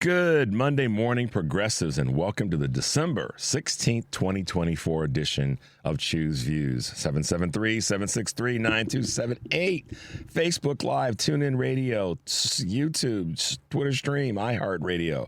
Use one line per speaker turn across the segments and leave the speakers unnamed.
Good Monday morning, progressives, and welcome to the December 16th, 2024 edition of Choose Views. 773-763-9278. Facebook Live, TuneIn Radio, YouTube, Twitter Stream, iHeartRadio.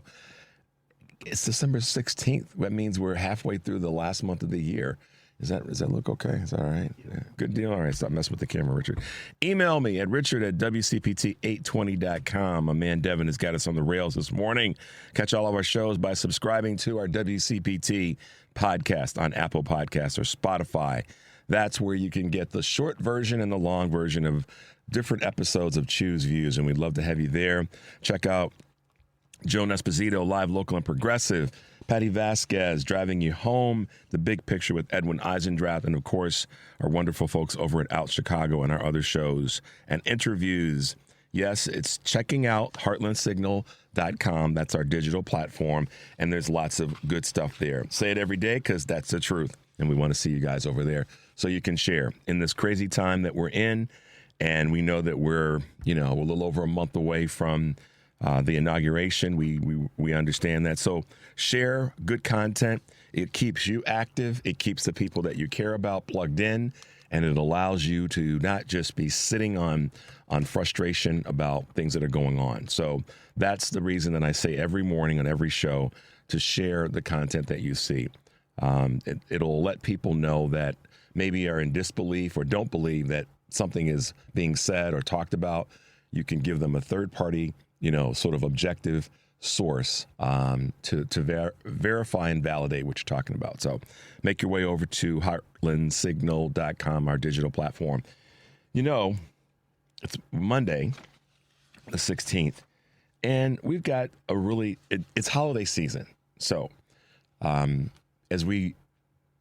It's December 16th. That means we're halfway through the last month of the year. Does that look okay? Is that all right? Yeah. Good deal. All right, stop messing with the camera, Richard. Email me at richard@WCPT820.com. My man Devin has got us on the rails this morning. Catch all of our shows by subscribing to our WCPT podcast on Apple Podcasts or Spotify. That's where you can get the short version and the long version of different episodes of Choose Views, and we'd love to have you there. Check out Joan Esposito, Live, Local, and Progressive. Patty Vasquez, Driving You Home, The Big Picture with Edwin Eisendrath, and, of course, our wonderful folks over at Out Chicago and our other shows and interviews. Yes, it's checking out heartlandsignal.com. That's our digital platform, and there's lots of good stuff there. Say it every day because that's the truth, and we want to see you guys over there so you can share. In this crazy time that we're in, and we know that we're a little over a month away from the inauguration. We understand that. So share good content. It keeps you active. It keeps the people that you care about plugged in, and it allows you to not just be sitting on frustration about things that are going on. So that's the reason that I say every morning on every show to share the content that you see. It'll let people know that maybe are in disbelief or don't believe that something is being said or talked about. You can give them a third party sort of objective source to verify and validate what you're talking about. So make your way over to heartlandsignal.com, our digital platform. It's Monday, the 16th, and we've got it's holiday season. So as we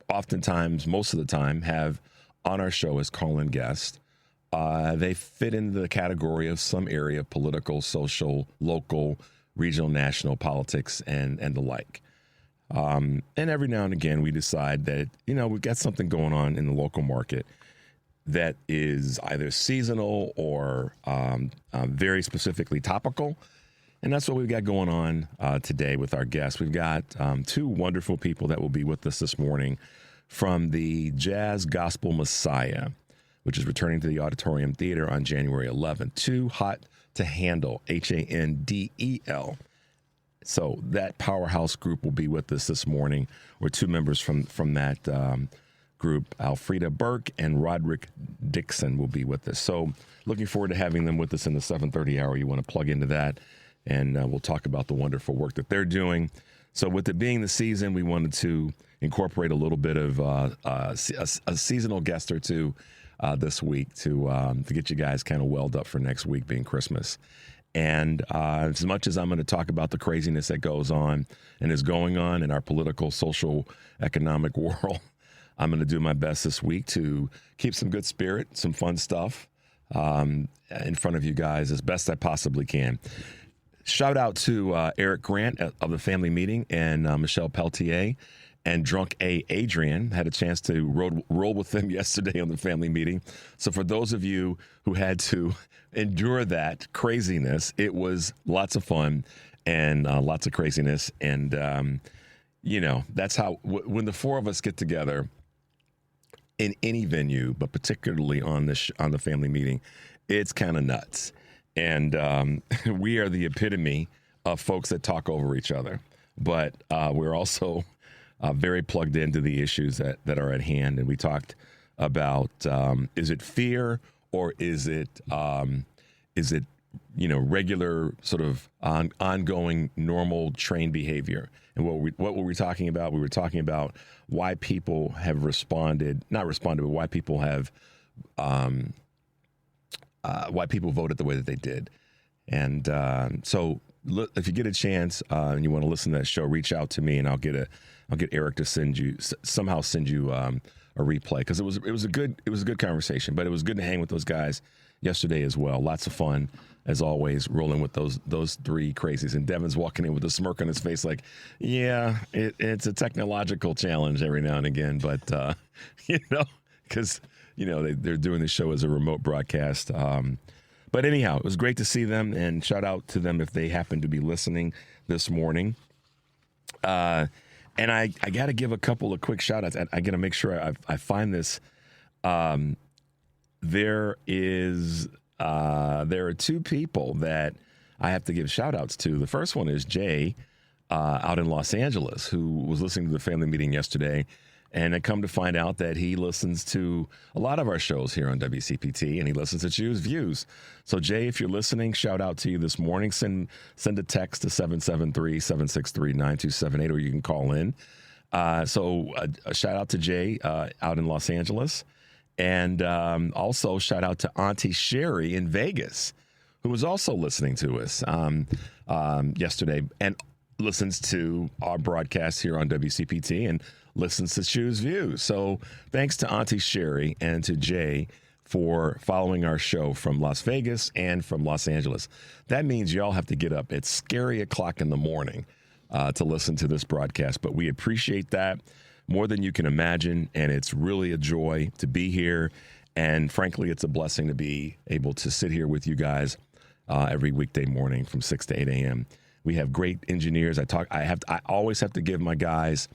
oftentimes, most of the time, have on our show as call-in guests, they fit into the category of some area of political, social, local, regional, national politics, and the like. And every now and again, we decide that, we've got something going on in the local market that is either seasonal or very specifically topical. And that's what we've got going on today with our guests. We've got two wonderful people that will be with us this morning from the Jazz Gospel Messiah, which is returning to the Auditorium Theater on January 11th. Too Hot to Handle, HANDEL. So that powerhouse group will be with us this morning. We're two members from that group. Alfreda Burke and Roderick Dixon will be with us. So looking forward to having them with us in the 7:30 hour. You want to plug into that, and we'll talk about the wonderful work that they're doing. So with it being the season, we wanted to incorporate a little bit of a seasonal guest or two this week to get you guys kind of welled up for next week being Christmas. And as much as I'm going to talk about the craziness that goes on and is going on in our political, social, economic world, I'm going to do my best this week to keep some good spirit, some fun stuff in front of you guys as best I possibly can. Shout out to Eric Grant of the Family Meeting and Michelle Peltier. And Drunk A. Adrian had a chance to roll with them yesterday on the Family Meeting. So for those of you who had to endure that craziness, it was lots of fun and lots of craziness. And, that's how, when the four of us get together in any venue, but particularly on the Family Meeting, it's kind of nuts. And we are the epitome of folks that talk over each other. But we're also very plugged into the issues that are at hand. And we talked about, is it fear or is it regular sort of ongoing normal trained behavior? And what were we talking about? We were talking about why people have not responded, but why people have, why people voted the way that they did. And so if you get a chance and you want to listen to that show, reach out to me and I'll get Eric to send you a replay, because it was a good conversation. But it was good to hang with those guys yesterday as well. Lots of fun as always, rolling with those three crazies. And Devin's walking in with a smirk on his face, like, yeah, it's a technological challenge every now and again, but because they're doing the show as a remote broadcast. But anyhow, it was great to see them, and shout out to them if they happen to be listening this morning. And I got to give a couple of quick shout outs. I got to make sure I find this. There are two people that I have to give shout outs to. The first one is Jay out in Los Angeles, who was listening to the family meeting yesterday. And I come to find out that he listens to a lot of our shows here on WCPT, and he listens to Choose Views. So, Jay, if you're listening, shout out to you this morning. Send a text to 773-763-9278, or you can call in. So a shout out to Jay out in Los Angeles. And also shout out to Auntie Sherry in Vegas, who was also listening to us yesterday and listens to our broadcast here on WCPT and listens to Choose Views. So thanks to Auntie Sherry and to Jay for following our show from Las Vegas and from Los Angeles. That means y'all have to get up at scary o'clock in the morning to listen to this broadcast. But we appreciate that more than you can imagine, and it's really a joy to be here. And frankly, it's a blessing to be able to sit here with you guys every weekday morning from 6 to 8 a.m. We have great engineers. I always have to give my guys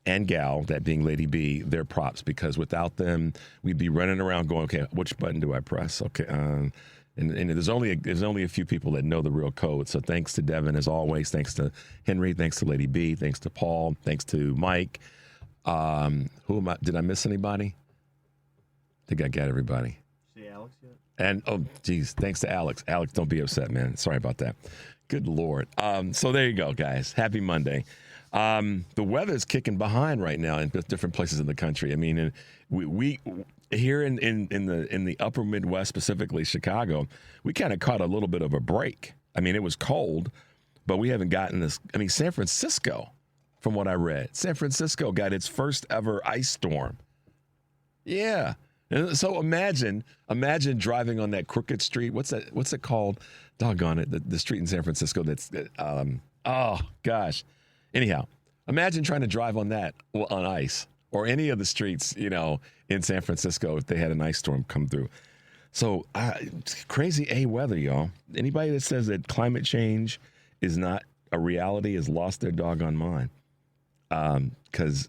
and gal, that being Lady B, their props, because without them, we'd be running around going, okay, which button do I press? Okay, and there's only a few people that know the real code. So thanks to Devin as always. Thanks to Henry. Thanks to Lady B. Thanks to Paul. Thanks to Mike. Who am I? Did I miss anybody? I think I got everybody.
See Alex yet?
And oh, geez, thanks to Alex. Alex, don't be upset, man. Sorry about that. Good Lord. So there you go, guys. Happy Monday. The weather's kicking behind right now in different places in the country. I mean, we here in the upper Midwest, specifically Chicago, we kind of caught a little bit of a break. I mean, it was cold, but we haven't gotten this. I mean, San Francisco, from what I read, San Francisco got its first ever ice storm. Yeah. And so imagine driving on that crooked street. What's it called? Doggone it. The street in San Francisco that's, oh gosh. Anyhow, imagine trying to drive on that on ice or any of the streets, in San Francisco if they had an ice storm come through. So crazy weather, y'all. Anybody that says that climate change is not a reality has lost their doggone mind. Because,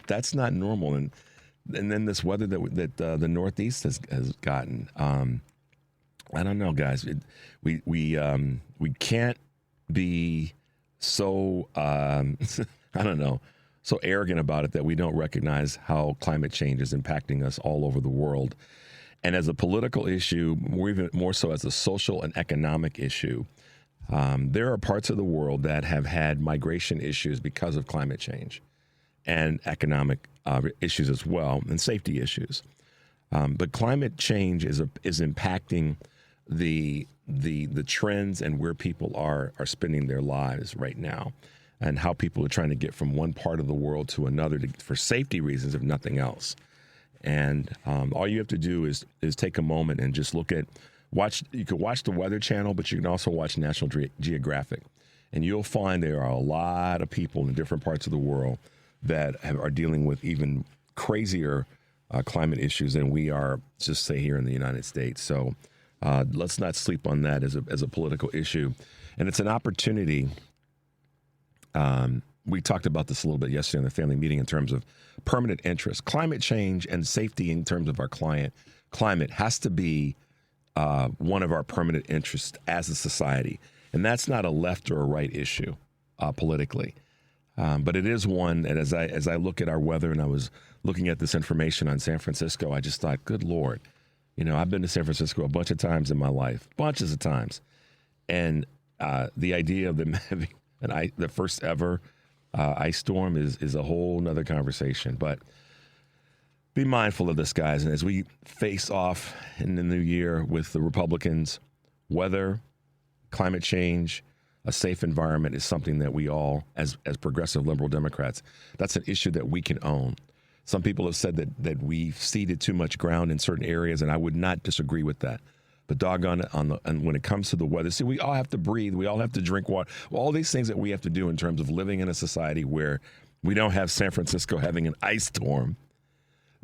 that's not normal. And then this weather that the Northeast has gotten, I don't know, guys. We can't be so I don't know, so arrogant about it that we don't recognize how climate change is impacting us all over the world. And as a political issue, even more so as a social and economic issue, there are parts of the world that have had migration issues because of climate change and economic issues as well, and safety issues. But climate change is impacting the trends and where people are spending their lives right now, and how people are trying to get from one part of the world to another for safety reasons, if nothing else. And all you have to do is take a moment and just you can watch the Weather Channel, but you can also watch National Geographic, and you'll find there are a lot of people in different parts of the world that are dealing with even crazier climate issues than we are, just say, here in the United States. So let's not sleep on that as a political issue. And it's an opportunity. We talked about this a little bit yesterday in the family meeting in terms of permanent interest. Climate change and safety in terms of our climate has to be one of our permanent interests as a society. And that's not a left or a right issue politically. But it is one, and as I look at our weather, and I was looking at this information on San Francisco, I just thought, good Lord, I've been to San Francisco a bunch of times in my life, bunches of times, and the idea of them having the first ever ice storm is a whole nother conversation. But be mindful of this, guys, and as we face off in the new year with the Republicans, weather, climate change, a safe environment is something that we all, as progressive liberal Democrats, that's an issue that we can own. Some people have said that we've ceded too much ground in certain areas, and I would not disagree with that. But doggone it, and when it comes to the weather, see, we all have to breathe. We all have to drink water. Well, all these things that we have to do in terms of living in a society where we don't have San Francisco having an ice storm.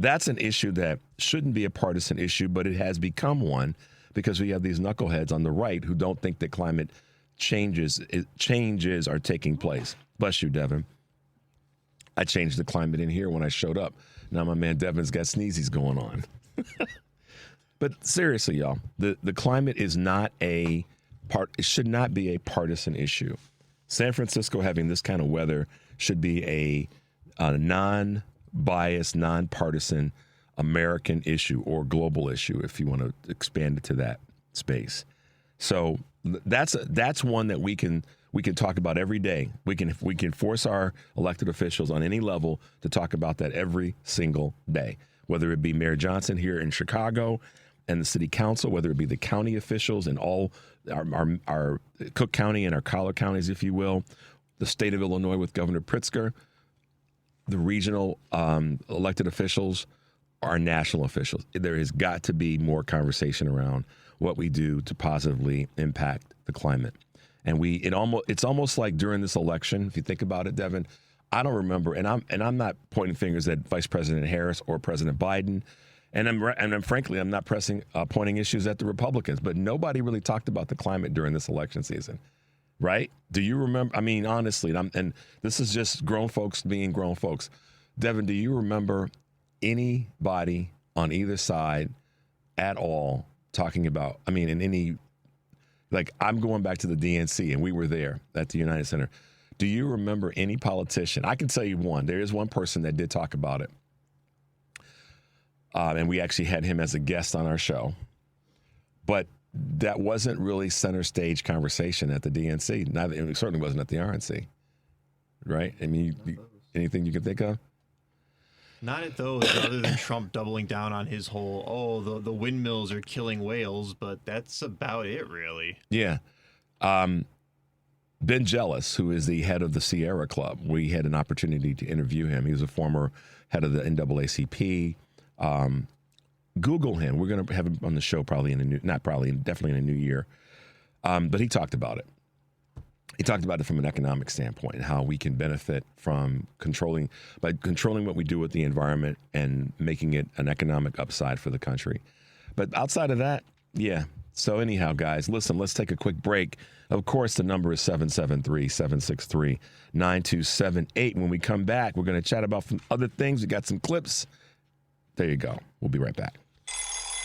That's an issue that shouldn't be a partisan issue, but it has become one because we have these knuckleheads on the right who don't think that climate changes are taking place. Bless you, Devin. I changed the climate in here when I showed up. Now my man Devin's got sneezies going on. But seriously, y'all, the climate is not it should not be a partisan issue. San Francisco having this kind of weather should be a non-biased, non-partisan American issue or global issue, if you want to expand it to that space. So that's one that we can talk about every day. We can force our elected officials on any level to talk about that every single day, whether it be Mayor Johnson here in Chicago and the city council, whether it be the county officials and all our Cook County and our collar counties, if you will, the state of Illinois with Governor Pritzker, the regional elected officials, our national officials. There has got to be more conversation around what we do to positively impact the climate. And it's almost like during this election, if you think about it, Devin, I don't remember, and I'm not pointing fingers at Vice President Harris or President Biden, and I'm frankly not pointing issues at the Republicans, but nobody really talked about the climate during this election season, right? Do you remember? I mean, honestly, and this is just grown folks being grown folks. Devin, do you remember anybody on either side at all talking about? I mean, in any. Like, I'm going back to the DNC, and we were there at the United Center. Do you remember any politician? I can tell you one. There is one person that did talk about it. And we actually had him as a guest on our show. But that wasn't really center stage conversation at the DNC. It certainly wasn't at the RNC. Right? I mean, anything you can think of?
Not at those, other than Trump doubling down on his whole, the windmills are killing whales, but that's about it, really.
Yeah. Ben Jealous, who is the head of the Sierra Club, we had an opportunity to interview him. He was a former head of the NAACP. Google him. We're going to have him on the show definitely in a new year. But he talked about it. He talked about it from an economic standpoint and how we can benefit from controlling what we do with the environment and making it an economic upside for the country. But outside of that, yeah. So anyhow, guys, listen, let's take a quick break. Of course, the number is 773-763-9278. When we come back, we're going to chat about some other things. We got some clips. There you go. We'll be right back.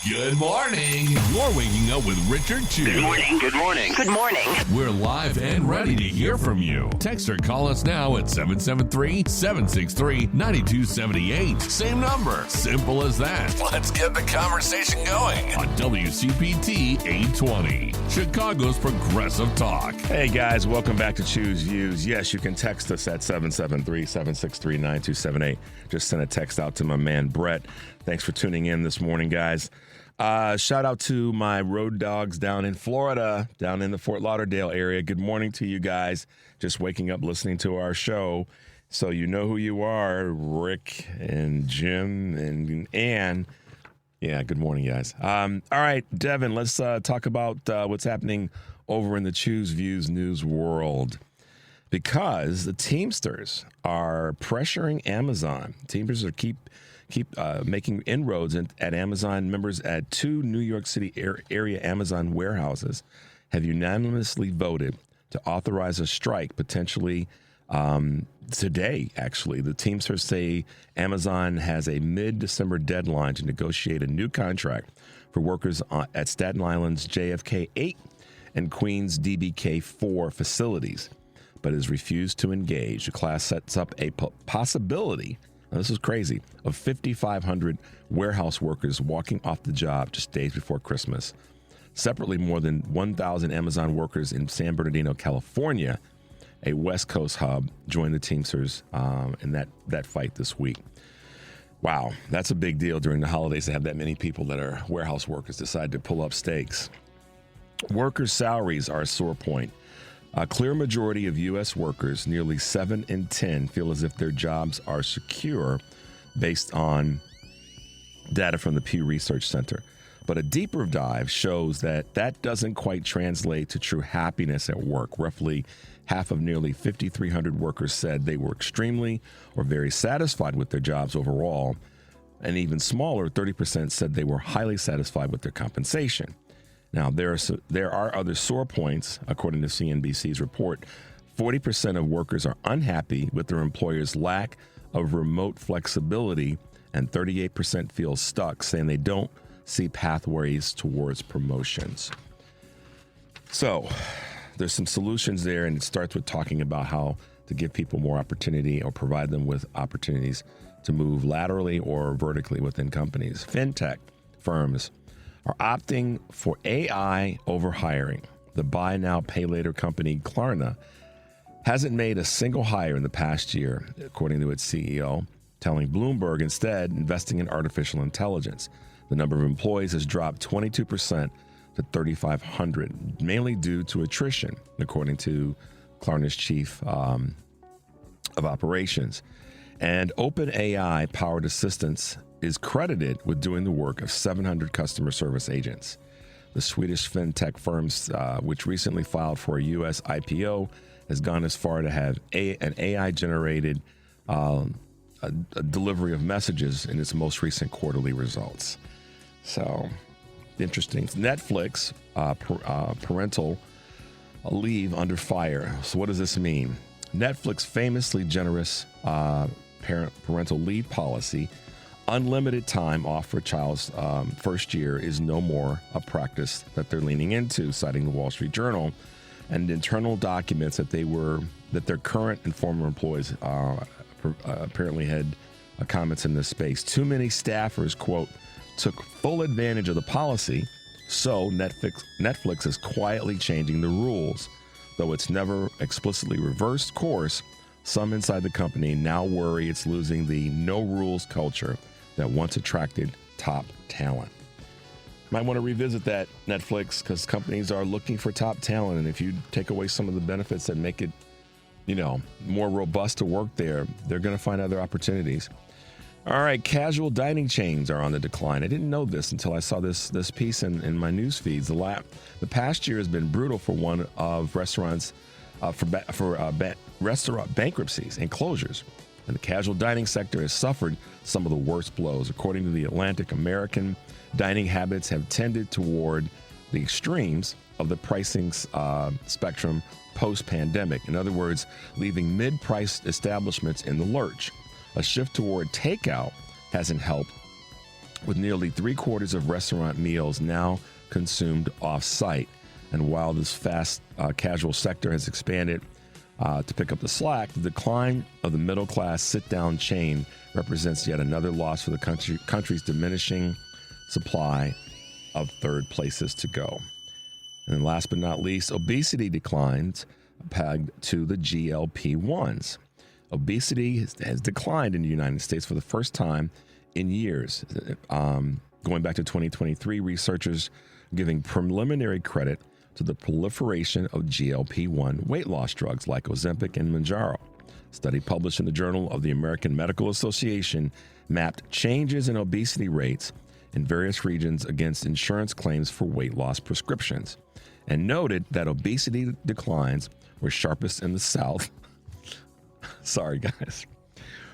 Good morning. You're waking up with Richard Chu.
Good morning. Good morning. Good morning.
We're live and ready to hear from you. Text or call us now at 773-763-9278. Same number. Simple as that. Let's get the conversation going on WCPT 820, Chicago's Progressive Talk.
Hey, guys. Welcome back to Choose Views. Yes, you can text us at 773-763-9278. Just send a text out to my man, Brett. Thanks for tuning in this morning, guys. Shout out to my road dogs down in Florida, down in the Fort Lauderdale area. Good morning to you guys. Just waking up listening to our show. So you know who you are, Rick and Jim and Ann. Yeah, good morning, guys. All right, Devin, let's talk about what's happening over in the Choose Views news world. Because the Teamsters are pressuring Amazon. Teamsters are keep making inroads at Amazon. Members at 2 New York City area Amazon warehouses have unanimously voted to authorize a strike potentially today, actually. The Teamsters say Amazon has a mid-December deadline to negotiate a new contract for workers at Staten Island's JFK 8 and Queens DBK 4 facilities, but has refused to engage. The class sets up a possibility, now this is crazy, of 5,500 warehouse workers walking off the job just days before Christmas. Separately, more than 1,000 Amazon workers in San Bernardino, California, a West Coast hub, joined the Teamsters in that fight this week. Wow, that's a big deal during the holidays to have that many people that are warehouse workers decide to pull up stakes. Workers' salaries are a sore point. A clear majority of U.S. workers, nearly 7 in 10, feel as if their jobs are secure based on data from the Pew Research Center. But a deeper dive shows that doesn't quite translate to true happiness at work. Roughly half of nearly 5,300 workers said they were extremely or very satisfied with their jobs overall. And even smaller, 30% said they were highly satisfied with their compensation. Now, there are other sore points, according to CNBC's report. 40% of workers are unhappy with their employer's lack of remote flexibility, and 38% feel stuck, saying they don't see pathways towards promotions. So there's some solutions there, and it starts with talking about how to give people more opportunity or provide them with opportunities to move laterally or vertically within companies. Fintech firms are opting for AI over hiring. The buy now, pay later company Klarna hasn't made a single hire in the past year, according to its CEO, telling Bloomberg instead investing in artificial intelligence. The number of employees has dropped 22% to 3,500, mainly due to attrition, according to Klarna's chief of operations. And OpenAI powered assistance is credited with doing the work of 700 customer service agents. The Swedish fintech firms, which recently filed for a U.S. IPO, has gone as far to have an AI-generated a delivery of messages in its most recent quarterly results. So, interesting. Netflix, parental leave under fire. So what does this mean? Netflix famously generous parental leave policy, unlimited time off for a child's first year, is no more a practice that they're leaning into, citing the Wall Street Journal. And internal documents that their current and former employees apparently had comments in this space. Too many staffers, quote, took full advantage of the policy, so Netflix is quietly changing the rules. Though it's never explicitly reversed course, some inside the company now worry it's losing the no-rules culture that once attracted top talent. Might want to revisit that, Netflix, because companies are looking for top talent, and if you take away some of the benefits that make it, more robust to work there, they're going to find other opportunities. All right, casual dining chains are on the decline. I didn't know this until I saw this piece in my news feeds. The past year has been brutal for one of restaurants restaurant bankruptcies and closures, and the casual dining sector has suffered some of the worst blows. According to The Atlantic, American dining habits have tended toward the extremes of the pricing spectrum post-pandemic. In other words, leaving mid-priced establishments in the lurch. A shift toward takeout hasn't helped, with nearly 3/4 of restaurant meals now consumed off-site. And while this fast casual sector has expanded to pick up the slack, the decline of the middle-class sit-down chain represents yet another loss for the country's diminishing supply of third places to go. And last but not least, obesity declines pegged to the GLP-1s. Obesity has declined in the United States for the first time in years. Going back to 2023, researchers giving preliminary credit to the proliferation of GLP-1 weight loss drugs like Ozempic and Mounjaro. A study published in the Journal of the American Medical Association mapped changes in obesity rates in various regions against insurance claims for weight loss prescriptions, and noted that obesity declines were sharpest in the South. Sorry, guys.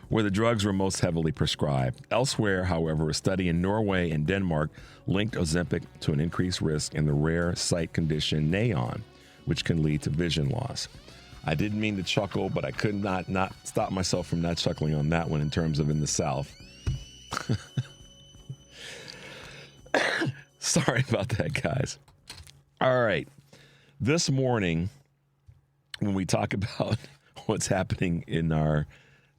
Where the drugs were most heavily prescribed. Elsewhere, however, a study in Norway and Denmark linked Ozempic to an increased risk in the rare sight condition NAION, which can lead to vision loss. I didn't mean to chuckle, but I could not stop myself from not chuckling on that one in terms of in the South. Sorry about that, guys. All right. This morning, when we talk about what's happening in our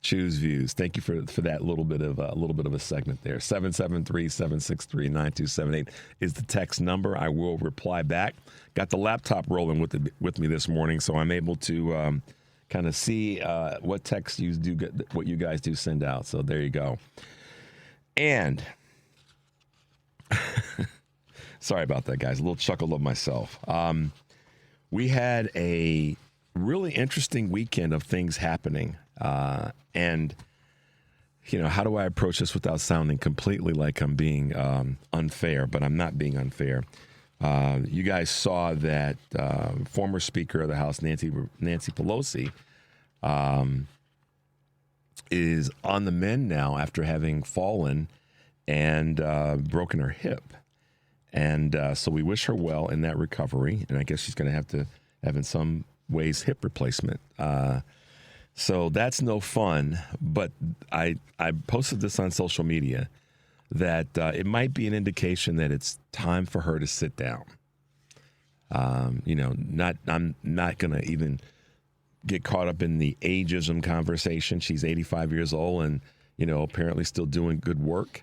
Choose Views, thank you for that little bit of a segment there. 773-763-9278 is the text number. I will reply back. Got the laptop rolling with me this morning, so I'm able to kind of see what text you do, what you guys do send out. So there you go. And sorry about that, guys. A little chuckle of myself. We had a really interesting weekend of things happening. And, how do I approach this without sounding completely like I'm being unfair? But I'm not being unfair. You guys saw that former Speaker of the House, Nancy Pelosi, is on the mend now after having fallen and broken her hip. And so we wish her well in that recovery. And I guess she's going to have in some ways hip replacement. So that's no fun. But I posted this on social media that it might be an indication that it's time for her to sit down. I'm not going to even get caught up in the ageism conversation. She's 85 years old and, apparently still doing good work.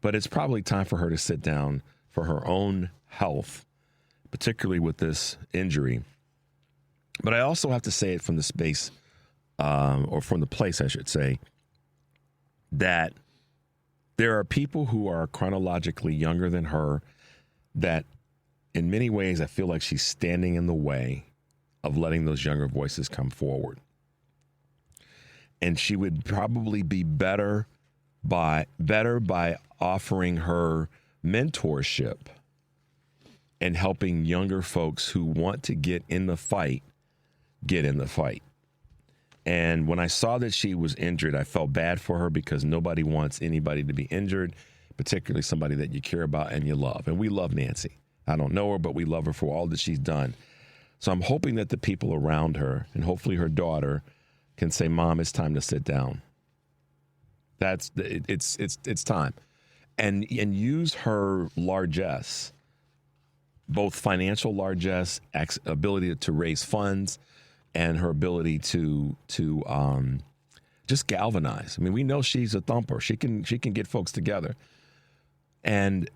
But it's probably time for her to sit down for her own health, particularly with this injury. But I also have to say it from the space, or from the place, I should say, that there are people who are chronologically younger than her that in many ways I feel like she's standing in the way of letting those younger voices come forward. And she would probably be better by offering her mentorship and helping younger folks who want to get in the fight. And when I saw that she was injured, I felt bad for her because nobody wants anybody to be injured, particularly somebody that you care about and you love. And we love Nancy. I don't know her, but we love her for all that she's done. So I'm hoping that the people around her, and hopefully her daughter, can say, Mom, it's time to sit down. It's time. And use her largesse, both financial largesse, ability to raise funds, and her ability to just galvanize. I mean, we know she's a thumper. She can get folks together. And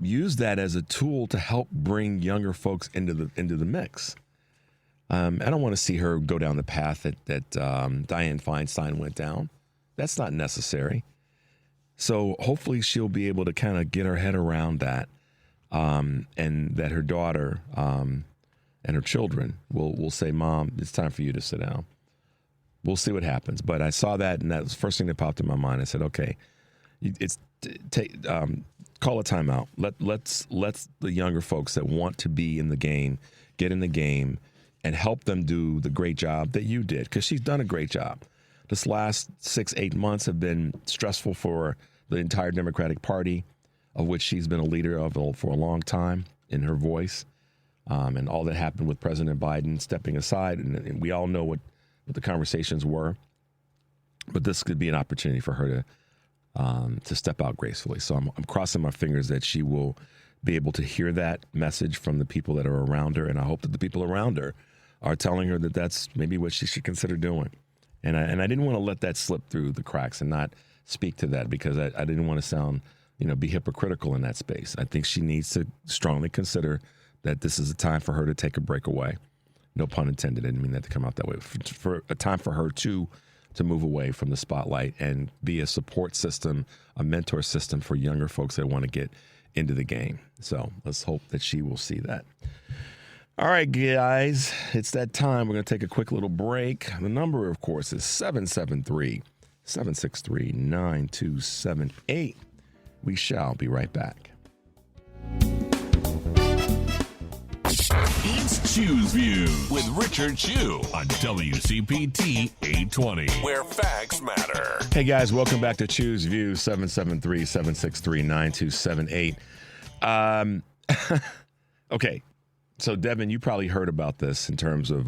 use that as a tool to help bring younger folks into the mix. I don't want to see her go down the path that Dianne Feinstein went down. That's not necessary. So hopefully she'll be able to kind of get her head around that, and that her daughter and her children will say, Mom, it's time for you to sit down. We'll see what happens. But I saw that, and that was the first thing that popped in my mind. I said, okay, call a timeout. Let's the younger folks that want to be in the game get in the game and help them do the great job that you did, because she's done a great job. This last 6-8 months have been stressful for the entire Democratic Party, of which she's been a leader of for a long time in her voice, and all that happened with President Biden stepping aside, and we all know what the conversations were. But this could be an opportunity for her to step out gracefully. So I'm crossing my fingers that she will be able to hear that message from the people that are around her, and I hope that the people around her are telling her that that's maybe what she should consider doing. And I didn't want to let that slip through the cracks and not speak to that, because I didn't want to sound, be hypocritical in that space. I think she needs to strongly consider that this is a time for her to take a break away. No pun intended. I didn't mean that to come out that way. For a time for her to move away from the spotlight and be a support system, a mentor system for younger folks that want to get into the game. So let's hope that she will see that. All right, guys, it's that time. We're going to take a quick little break. The number, of course, is 773-763-9278. We shall be right back.
It's Choose Views with Richard Chew on WCPT 820, where facts matter.
Hey, guys, welcome back to Choose Views, 773-763-9278. Okay. So, Devin, you probably heard about this in terms of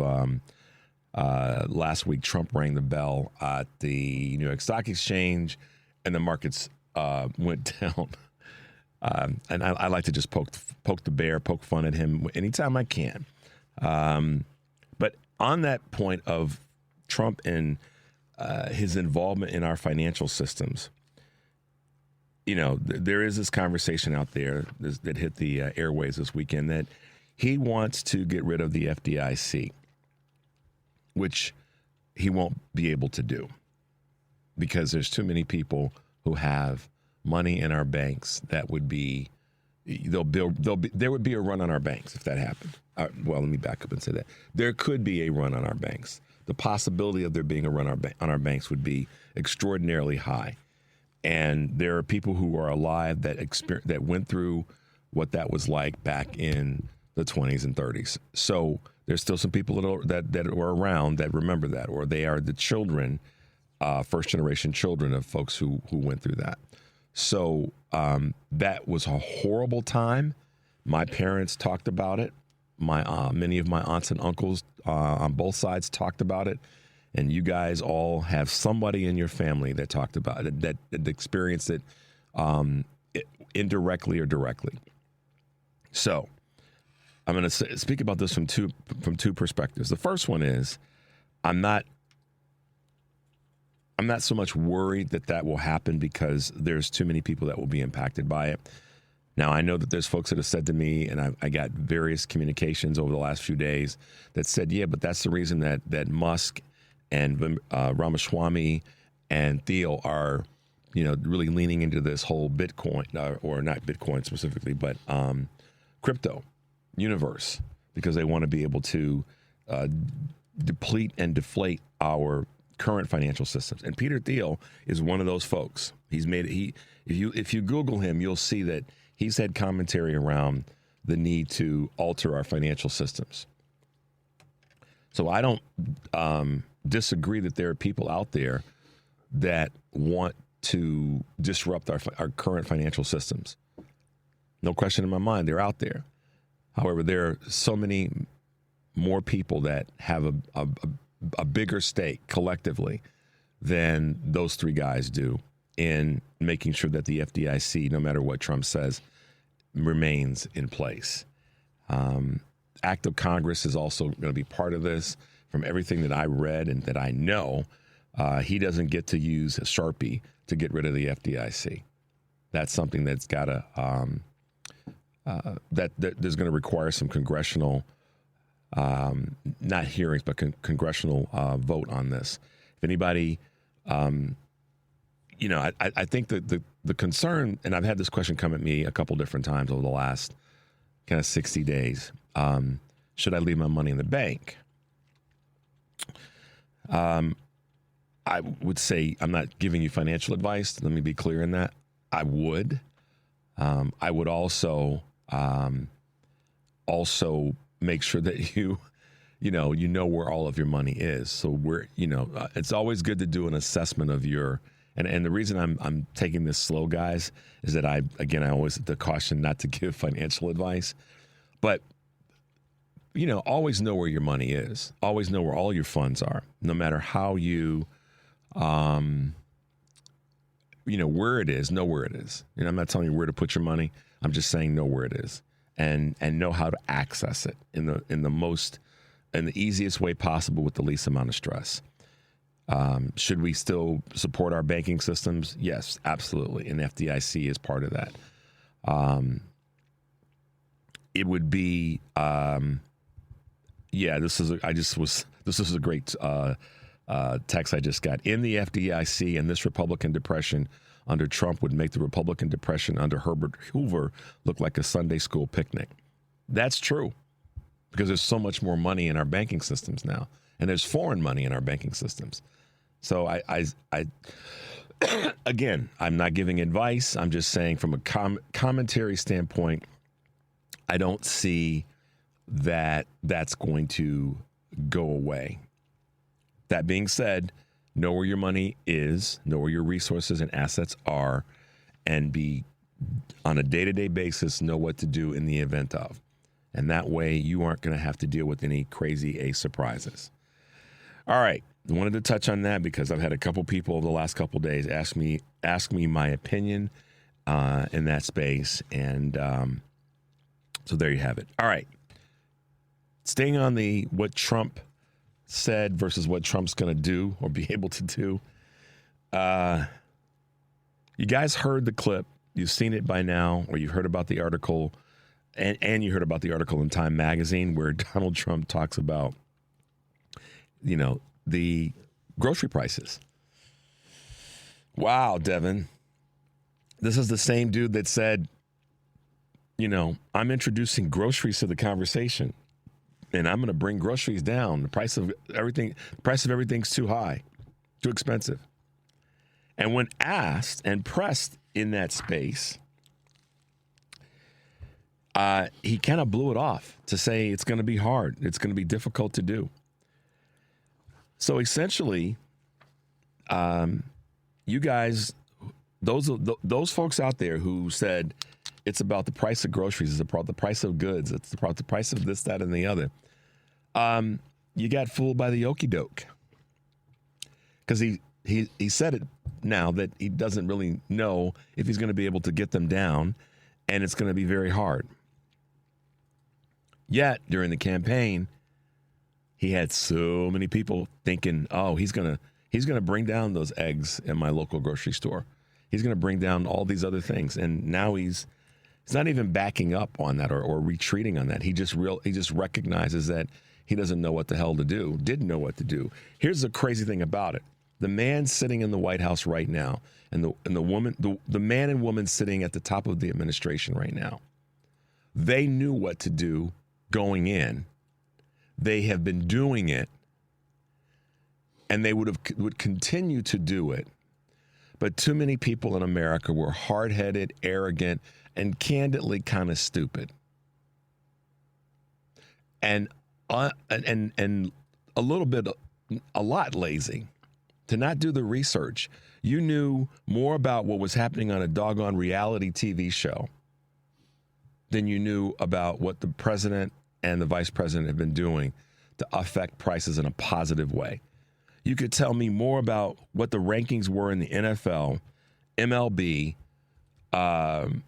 last week, Trump rang the bell at the New York Stock Exchange, and the markets went down. And I like to just poke the bear, poke fun at him anytime I can. But on that point of Trump and his involvement in our financial systems, there is this conversation out there that hit the airwaves this weekend that he wants to get rid of the FDIC, which he won't be able to do because there's too many people who have money in our banks that would be, there would be a run on our banks if that happened. Well, let me back up and say that. There could be a run on our banks. The possibility of there being a run on our banks would be extraordinarily high. And there are people who are alive that went through what that was like back in the 20s and 30s. So there's still some people that were around that remember that, or they are the children, first generation children of folks who went through that. So that was a horrible time. My parents talked about it. Many of my aunts and uncles on both sides talked about it. And you guys all have somebody in your family that talked about it, that experienced it indirectly or directly. So I'm going to speak about this from two perspectives. The first one is I'm not so much worried that will happen because there's too many people that will be impacted by it. Now, I know that there's folks that have said to me, and I got various communications over the last few days that said, yeah, but that's the reason that Musk and Ramaswamy and Thiel are, really leaning into this whole Bitcoin, or not Bitcoin specifically, but crypto universe, because they want to be able to deplete and deflate our current financial systems. And Peter Thiel is one of those folks. If you Google him, you'll see that he's had commentary around the need to alter our financial systems. So I don't disagree that there are people out there that want to disrupt our current financial systems. No question in my mind, they're out there. However, there are so many more people that have a bigger stake collectively than those three guys do in making sure that the FDIC, no matter what Trump says, remains in place. Act of Congress is also going to be part of this. From everything that I read and that I know, he doesn't get to use a Sharpie to get rid of the FDIC. That's something that's got to that there's going to require some congressional, not hearings, but congressional vote on this. If anybody, I think that the concern, and I've had this question come at me a couple different times over the last kind of 60 days. Should I leave my money in the bank? I would say I'm not giving you financial advice. Let me be clear in that. I would. I would also make sure that you know where all of your money is. So it's always good to do an assessment of your. And the reason I'm taking this slow, guys, is that I always have to caution not to give financial advice, but always know where your money is. Always know where all your funds are, no matter how you, where it is. Know where it is. I'm not telling you where to put your money. I'm just saying know where it is and know how to access it in the easiest way possible with the least amount of stress. Should we still support our banking systems? Yes, absolutely. And FDIC is part of that. It would be, this is a great text I just got. In the FDIC and this Republican depression under Trump would make the Republican depression under Herbert Hoover look like a Sunday school picnic. That's true, because there's so much more money in our banking systems now, and there's foreign money in our banking systems. So I again, I'm not giving advice. I'm just saying from a commentary standpoint, I don't see that that's going to go away. That being said, know where your money is, know where your resources and assets are, and be on a day-to-day basis, know what to do in the event of. And that way you aren't going to have to deal with any crazy surprises. All right. I wanted to touch on that because I've had a couple people over the last couple days ask me my opinion in that space. And so there you have it. All right. Staying on what Trump said versus what Trump's going to do or be able to do. You guys heard the clip. You've seen it by now, or you've heard about the article, and you heard about the article in Time Magazine where Donald Trump talks about, the grocery prices. Wow, Devin. This is the same dude that said, I'm introducing groceries to the conversation, and I'm going to bring groceries down. The price of everything's too high, too expensive. And when asked and pressed in that space, he kind of blew it off to say it's going to be hard. It's going to be difficult to do. So essentially, you guys, those folks out there who said, it's about the price of groceries. It's about the price of goods. It's about the price of this, that, and the other. You got fooled by the okie doke. Because he said it now that he doesn't really know if he's going to be able to get them down, and it's going to be very hard. Yet, during the campaign, he had so many people thinking, oh, he's going to bring down those eggs in my local grocery store. He's going to bring down all these other things. And now he's not even backing up on that or retreating on that. He just recognizes that he doesn't know what the hell to do, didn't know what to do. Here's the crazy thing about it. The man sitting in the White House right now and the man and woman sitting at the top of the administration right now, they knew what to do going in. They have been doing it, and they would continue to do it. But too many people in America were hard-headed, arrogant, and candidly kind of stupid. And a lot lazy to not do the research. You knew more about what was happening on a doggone reality TV show than you knew about what the president and the vice president have been doing to affect prices in a positive way. You could tell me more about what the rankings were in the NFL, MLB, the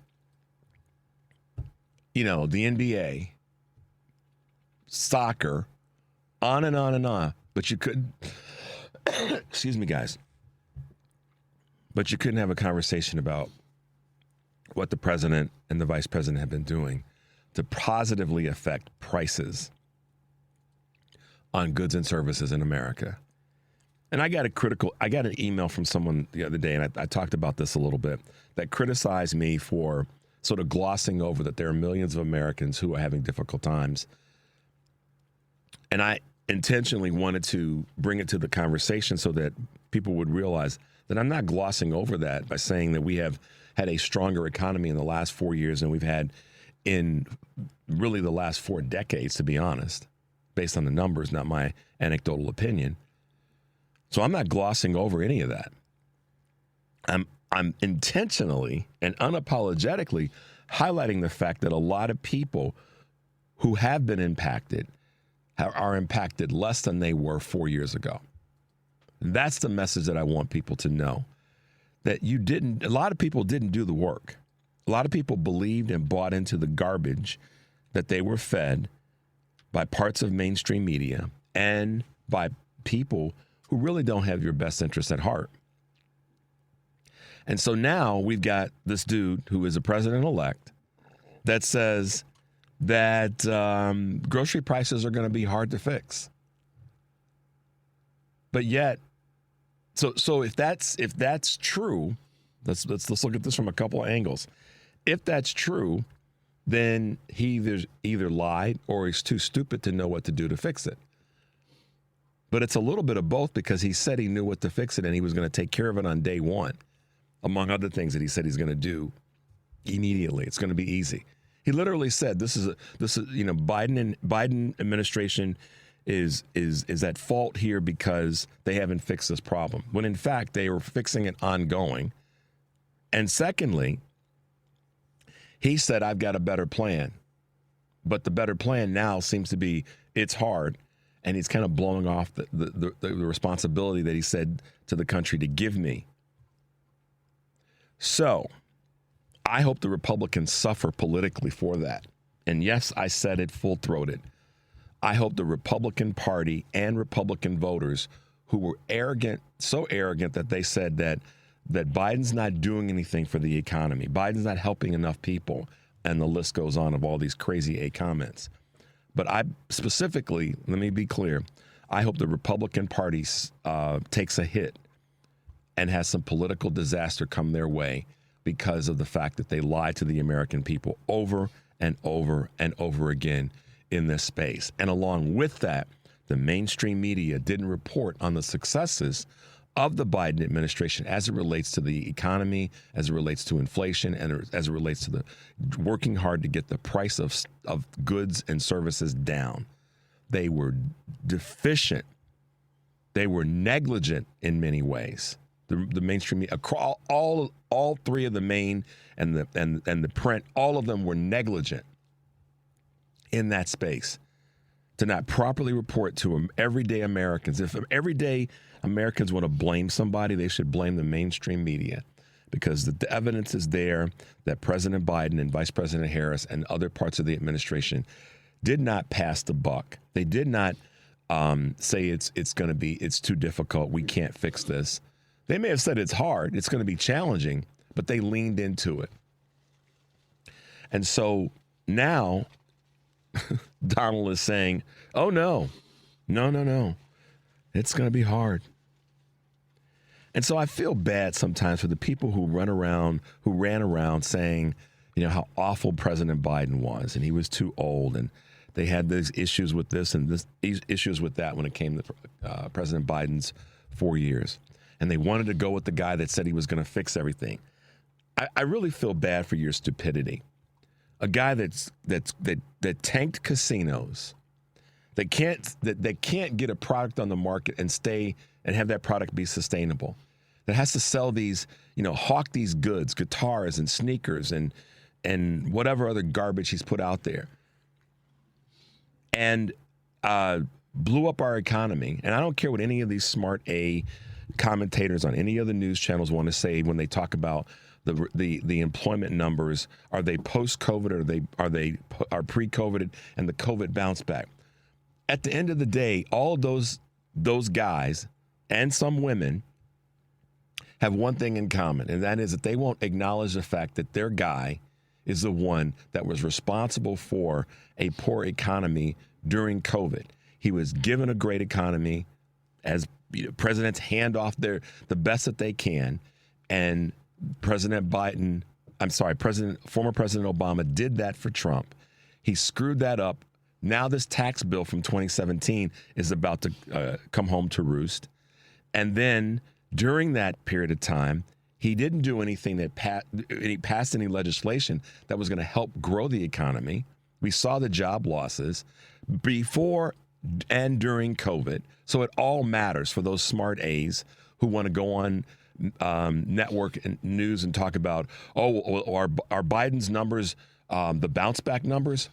NBA, soccer, on and on and on. But you couldn't, excuse me, guys. But you couldn't have a conversation about what the president and the vice president have been doing to positively affect prices on goods and services in America. And I got an email from someone the other day, and I talked about this a little bit, that criticized me for sort of glossing over that there are millions of Americans who are having difficult times. And I intentionally wanted to bring it to the conversation so that people would realize that I'm not glossing over that by saying that we have had a stronger economy in the last 4 years than we've had in really the last 4 decades, to be honest, based on the numbers, not my anecdotal opinion. So I'm not glossing over any of that. I'm intentionally and unapologetically highlighting the fact that a lot of people who have been impacted are impacted less than they were 4 years ago. That's the message that I want people to know. That a lot of people didn't do the work. A lot of people believed and bought into the garbage that they were fed by parts of mainstream media and by people who really don't have your best interests at heart. And so now we've got this dude who is a president-elect that says that grocery prices are going to be hard to fix. But yet, so if that's true, let's look at this from a couple of angles. If that's true, then he either lied or he's too stupid to know what to do to fix it. But it's a little bit of both, because he said he knew what to fix it and he was going to take care of it on day one, among other things that he said he's going to do immediately. It's going to be easy. He literally said Biden administration is at fault here because they haven't fixed this problem, when in fact they were fixing it ongoing. And secondly, he said, I've got a better plan. But the better plan now seems to be it's hard. And he's kind of blowing off the responsibility that he said to the country to give me. So I hope the Republicans suffer politically for that. And yes, I said it full-throated. I hope the Republican Party and Republican voters who were arrogant, so arrogant that they said that Biden's not doing anything for the economy, Biden's not helping enough people, and the list goes on of all these crazy comments. But I specifically, let me be clear, I hope the Republican Party takes a hit and has some political disaster come their way because of the fact that they lied to the American people over and over and over again in this space. And along with that, the mainstream media didn't report on the successes of the Biden administration as it relates to the economy, as it relates to inflation, and as it relates to the working hard to get the price of goods and services down. They were deficient. They were negligent in many ways. the mainstream media, across all three of the main and the print, all of them were negligent in that space to not properly report to everyday Americans. If everyday Americans want to blame somebody, they should blame the mainstream media, because the evidence is there that President Biden and Vice President Harris and other parts of the administration did not pass the buck. They did not say it's too difficult, we can't fix this. They may have said it's hard, it's going to be challenging, but they leaned into it. And so now Donald is saying, oh, no, it's going to be hard. And so I feel bad sometimes for the people who ran around saying, how awful President Biden was, and he was too old, and they had these issues with this and issues with that when it came to President Biden's 4 years. And they wanted to go with the guy that said he was going to fix everything. I really feel bad for your stupidity. A guy that tanked casinos, that can't get a product on the market and stay and have that product be sustainable, that has to sell these, hawk these goods, guitars and sneakers and whatever other garbage he's put out there, and blew up our economy. And I don't care what any of these smart A commentators on any other news channels want to say when they talk about the employment numbers. Are they post-COVID or are pre-COVID and the COVID bounce back? At the end of the day, all those guys and some women have one thing in common, and that is that they won't acknowledge the fact that their guy is the one that was responsible for a poor economy during COVID. He was given a great economy as presidents hand off the best that they can, and former President Obama did that for Trump. He screwed that up. Now this tax bill from 2017 is about to come home to roost. And then during that period of time, he didn't do anything he passed any legislation that was going to help grow the economy. We saw the job losses before and during COVID. So it all matters for those smart A's who want to go on network and news and talk about, are Biden's numbers the bounce back numbers?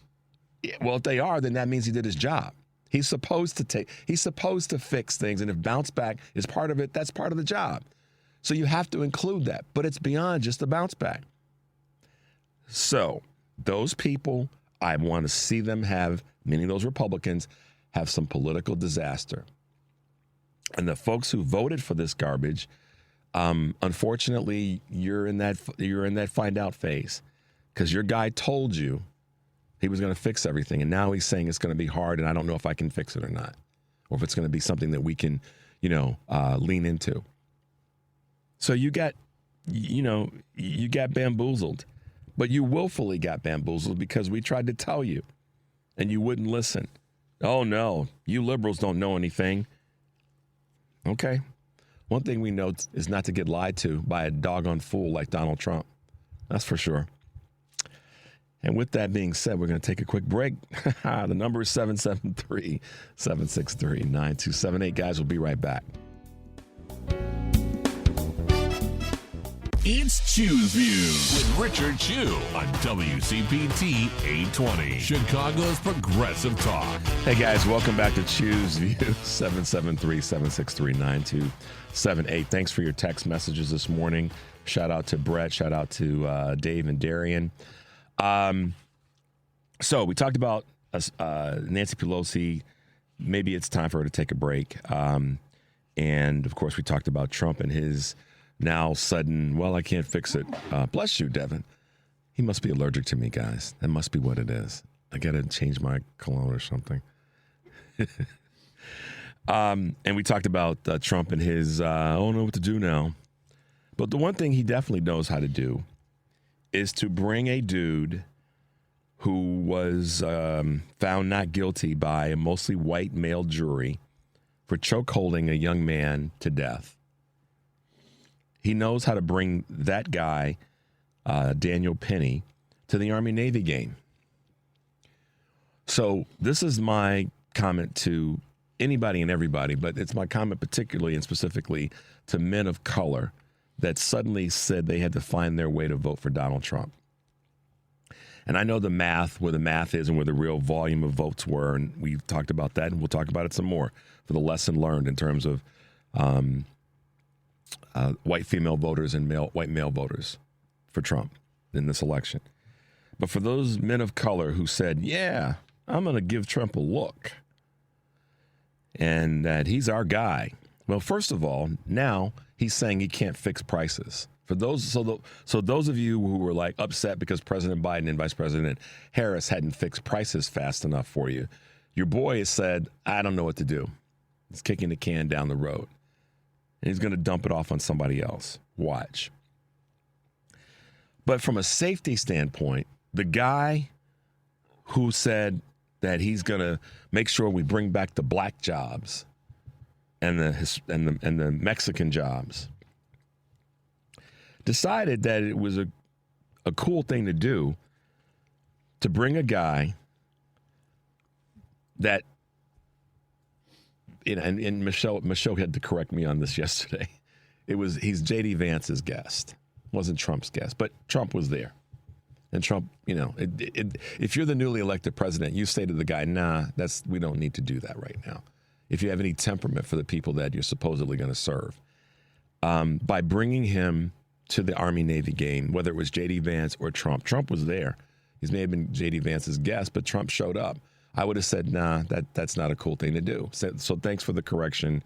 Well, if they are, then that means he did his job. He's supposed to fix things, and if bounce back is part of it, that's part of the job. So you have to include that, but it's beyond just the bounce back. So those people, I want to see them many of those Republicans have some political disaster. And the folks who voted for this garbage, unfortunately, you're in that find out phase, because your guy told you he was going to fix everything, and now he's saying it's going to be hard, and I don't know if I can fix it or not, or if it's going to be something that we can, lean into. So you got bamboozled, but you willfully got bamboozled because we tried to tell you, and you wouldn't listen. Oh no, you liberals don't know anything. Okay. One thing we know is not to get lied to by a doggone fool like Donald Trump. That's for sure. And with that being said, we're going to take a quick break. The number is 773-763-9278. Guys, we'll be right back.
It's Choose Views with Richard Chew on WCPT 820, Chicago's Progressive Talk.
Hey guys, welcome back to Choose Views, 773-763-9278. Thanks for your text messages this morning. Shout out to Brett. Shout out to Dave and Darian. So we talked about Nancy Pelosi. Maybe it's time for her to take a break. And of course, we talked about Trump and his now sudden, I can't fix it. Bless you, Devin. He must be allergic to me, guys. That must be what it is. I got to change my cologne or something. And we talked about Trump and his, I don't know what to do now. But the one thing he definitely knows how to do is to bring a dude who was found not guilty by a mostly white male jury for chokeholding a young man to death. He knows how to bring that guy, Daniel Penny, to the Army-Navy game. So this is my comment to anybody and everybody, but it's my comment particularly and specifically to men of color that suddenly said they had to find their way to vote for Donald Trump. And I know the math, where the math is and where the real volume of votes were, and we've talked about that, and we'll talk about it some more for the lesson learned in terms of white female voters and white male voters for Trump in this election. But for those men of color who said, yeah, I'm going to give Trump a look and that he's our guy. Well, first of all, now he's saying he can't fix prices. For those, so those of you who were like upset because President Biden and Vice President Harris hadn't fixed prices fast enough for you, your boy has said, I don't know what to do. He's kicking the can down the road. And he's going to dump it off on somebody else. Watch. But from a safety standpoint, the guy who said that he's going to make sure we bring back the black jobs and the Mexican jobs decided that it was a cool thing to do to bring a guy that, and Michelle had to correct me on this yesterday. He's J.D. Vance's guest. Wasn't Trump's guest, but Trump was there. And Trump, if you're the newly elected president, you say to the guy, nah, we don't need to do that right now. If you have any temperament for the people that you're supposedly going to serve. By bringing him to the Army-Navy game, whether it was J.D. Vance or Trump was there. He may have been J.D. Vance's guest, but Trump showed up. I would have said, nah, that's not a cool thing to do. So thanks for the correction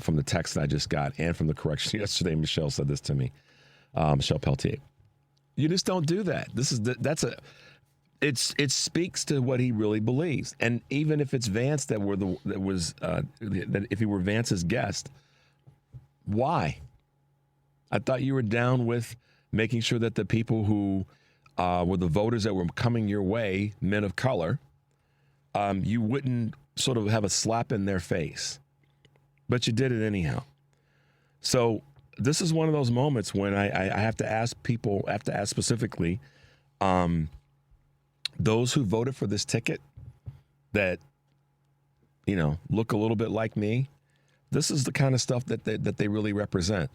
from the text that I just got and from the correction yesterday. Michelle said this to me, Michelle Peltier. You just don't do that. It speaks to what he really believes. And even if it's Vance that if he were Vance's guest, why? I thought you were down with making sure that the people who were the voters that were coming your way, men of color, you wouldn't sort of have a slap in their face. But you did it anyhow. So this is one of those moments when I have to ask people, specifically, those who voted for this ticket that, look a little bit like me. This is the kind of stuff that they really represent.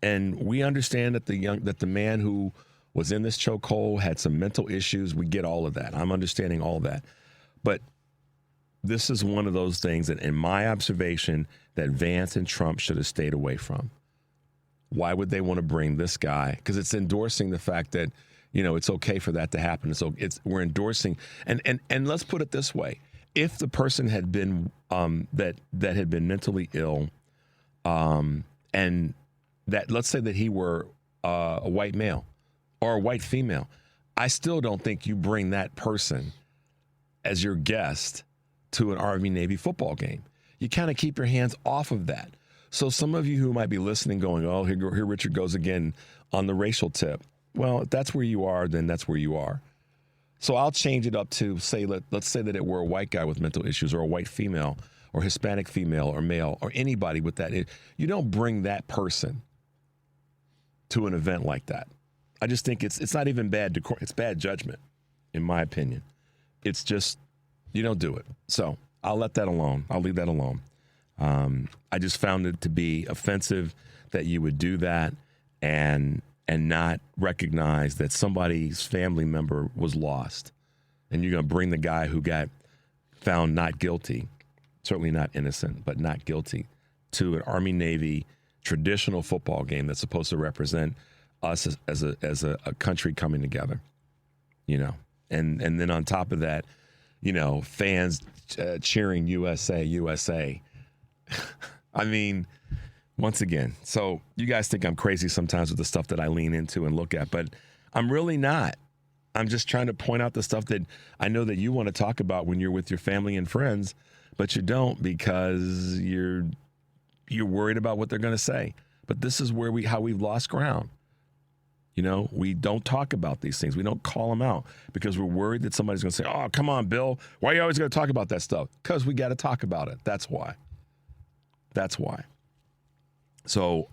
And we understand that the man who was in this chokehold had some mental issues. We get all of that. I'm understanding all that. But this is one of those things that, in my observation, that Vance and Trump should have stayed away from. Why would they want to bring this guy? Because it's endorsing the fact that, it's okay for that to happen. So we're endorsing. And let's put it this way. If the person had been that had been mentally ill, and that, let's say that he were a white male or a white female, I still don't think you bring that person as your guest to an Army-Navy football game. You kind of keep your hands off of that. So some of you who might be listening going, oh, here Richard goes again on the racial tip. Well, if that's where you are, then that's where you are. So I'll change it up to say, let's say that it were a white guy with mental issues or a white female or Hispanic female or male or anybody with that. You don't bring that person to an event like that. I just think it's not even bad it's bad judgment, in my opinion. It's just, you don't do it. So I'll let that alone. I'll leave that alone. I just found it to be offensive that you would do that and not recognize that somebody's family member was lost. And you're going to bring the guy who got found not guilty, certainly not innocent, but not guilty, to an Army-Navy traditional football game that's supposed to represent us as a country coming together, and then on top of that, fans cheering USA, USA. I mean, once again, so you guys think I'm crazy sometimes with the stuff that I lean into and look at, but I'm really not. I'm just trying to point out the stuff that I know that you want to talk about when you're with your family and friends, but you don't because you're worried about what they're going to say. But this is how we've lost ground. We don't talk about these things. We don't call them out because we're worried that somebody's going to say, oh, come on, Bill. Why are you always going to talk about that stuff? Because we got to talk about it. That's why. So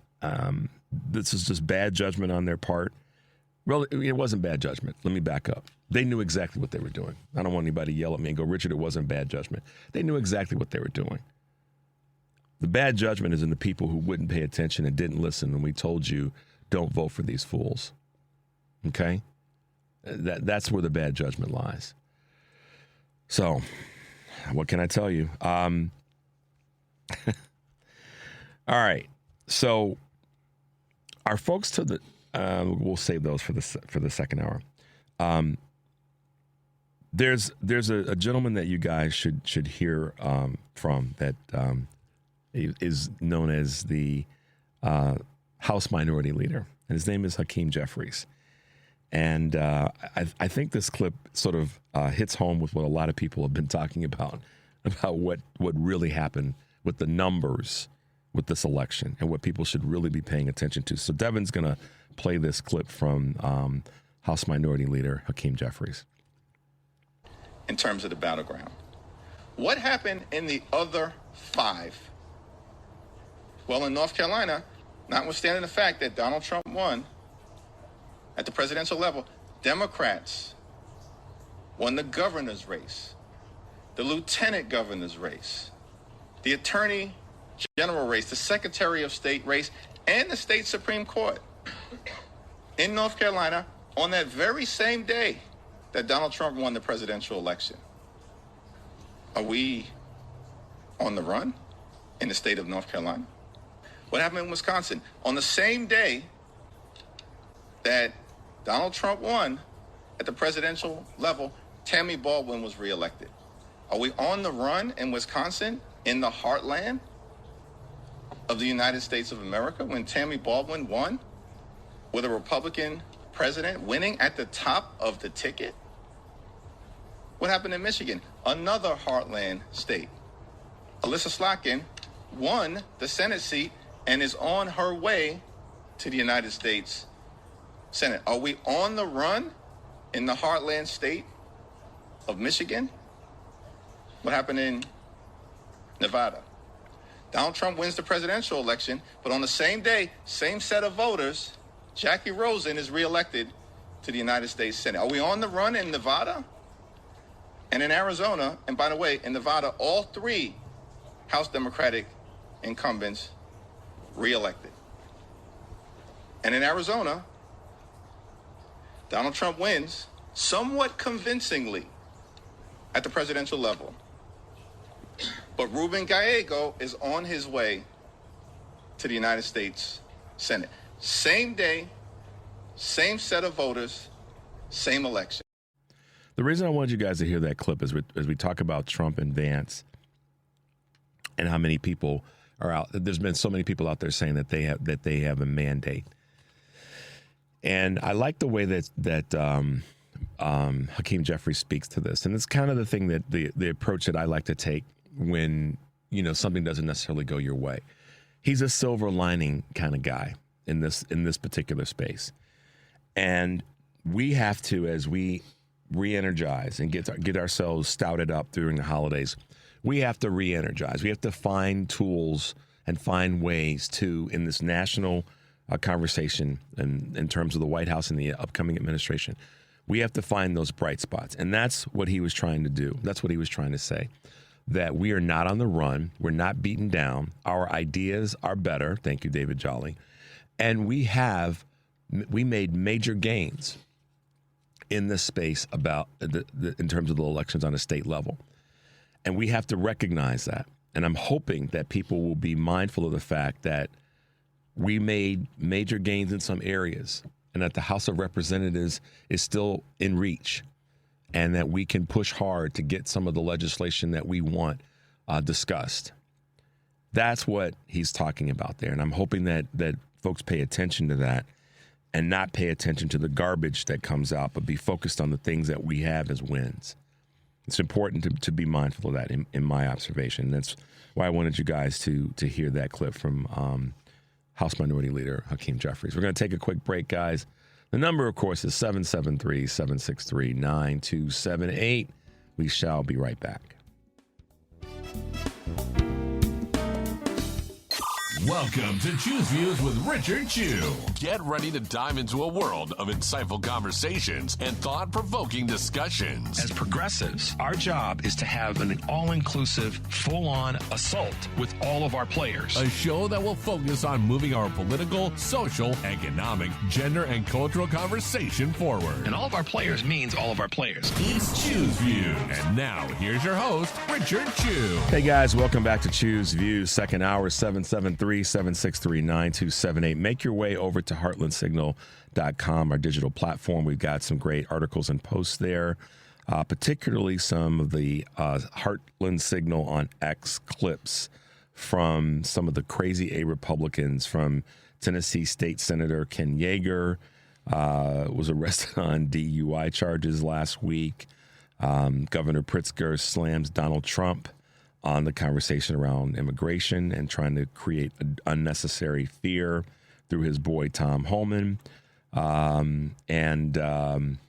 this is just bad judgment on their part. Well, it wasn't bad judgment. Let me back up. They knew exactly what they were doing. I don't want anybody to yell at me and go, Richard, it wasn't bad judgment. They knew exactly what they were doing. The bad judgment is in the people who wouldn't pay attention and didn't listen when we told you, don't vote for these fools. Okay? That's where the bad judgment lies. So, what can I tell you? All right. So, our folks to the we'll save those for the second hour. There's a gentleman that you guys should hear from that is known as the House Minority Leader, and his name is Hakeem Jeffries. And I think this clip sort of hits home with what a lot of people have been talking about what really happened with the numbers with this election and what people should really be paying attention to. So Devin's going to play this clip from House Minority Leader Hakeem Jeffries.
In terms of the battleground, what happened in the other 5? Well, in North Carolina, notwithstanding the fact that Donald Trump won at the presidential level, Democrats won the governor's race, the lieutenant governor's race, the attorney general race, the secretary of state race, and the state Supreme Court in North Carolina on that very same day that Donald Trump won the presidential election. Are we on the run in the state of North Carolina? What happened in Wisconsin? On the same day that Donald Trump won at the presidential level, Tammy Baldwin was reelected. Are we on the run in Wisconsin, in the heartland of the United States of America, when Tammy Baldwin won with a Republican president winning at the top of the ticket? What happened in Michigan? Another heartland state. Alyssa Slotkin won the Senate seat and is on her way to the United States Senate. Are we on the run in the heartland state of Michigan? What happened in Nevada? Donald Trump wins the presidential election, but on the same day, same set of voters, Jackie Rosen is reelected to the United States Senate. Are we on the run in Nevada? And in Arizona, and by the way, in Nevada, all 3 House Democratic incumbents reelected. And in Arizona, Donald Trump wins somewhat convincingly at the presidential level. But Ruben Gallego is on his way to the United States Senate. Same day, same set of voters, same election.
The reason I wanted you guys to hear that clip is as we talk about Trump and Vance and how many people are out. There's been so many people out there saying that they have a mandate. And I like the way that Hakeem Jeffries speaks to this. And it's kind of the thing that the approach that I like to take when, something doesn't necessarily go your way. He's a silver lining kind of guy in this particular space. And we have to, as we re-energize and get ourselves stouted up during the holidays, we have to re-energize. We have to find tools and find ways to, in this national conversation and in terms of the White House and the upcoming administration, we have to find those bright spots. And that's what he was trying to do. That's what he was trying to say, that we are not on the run. We're not beaten down. Our ideas are better. Thank you, David Jolly. And we made major gains in this space about in terms of the elections on a state level. And we have to recognize that. And I'm hoping that people will be mindful of the fact that we made major gains in some areas and that the House of Representatives is still in reach and that we can push hard to get some of the legislation that we want discussed. That's what he's talking about there. And I'm hoping that folks pay attention to that and not pay attention to the garbage that comes out, but be focused on the things that we have as wins. It's important to be mindful of that in my observation. That's why I wanted you guys to hear that clip from House Minority Leader Hakeem Jeffries. We're going to take a quick break, guys. The number, of course, is 773-763-9278. We shall be right back.
Welcome to Choose Views with Richard Chew. Get ready to dive into a world of insightful conversations and thought-provoking discussions.
As progressives, our job is to have an all-inclusive, full-on assault with all of our players.
A show that will focus on moving our political, social, economic, gender, and cultural conversation forward.
And all of our players means all of our players.
It's Choose Views. And now, here's your host, Richard Chew.
Hey guys, welcome back to Choose Views, second hour, 773-763-9278. Make your way over to heartlandsignal.com, our digital platform. We've got some great articles and posts there, particularly some of the Heartland Signal on X clips from some of the crazy A Republicans, from Tennessee State Senator Ken Yeager, was arrested on DUI charges last week. Governor Pritzker slams Donald Trump on the conversation around immigration and trying to create unnecessary fear through his boy Tom Homan. And down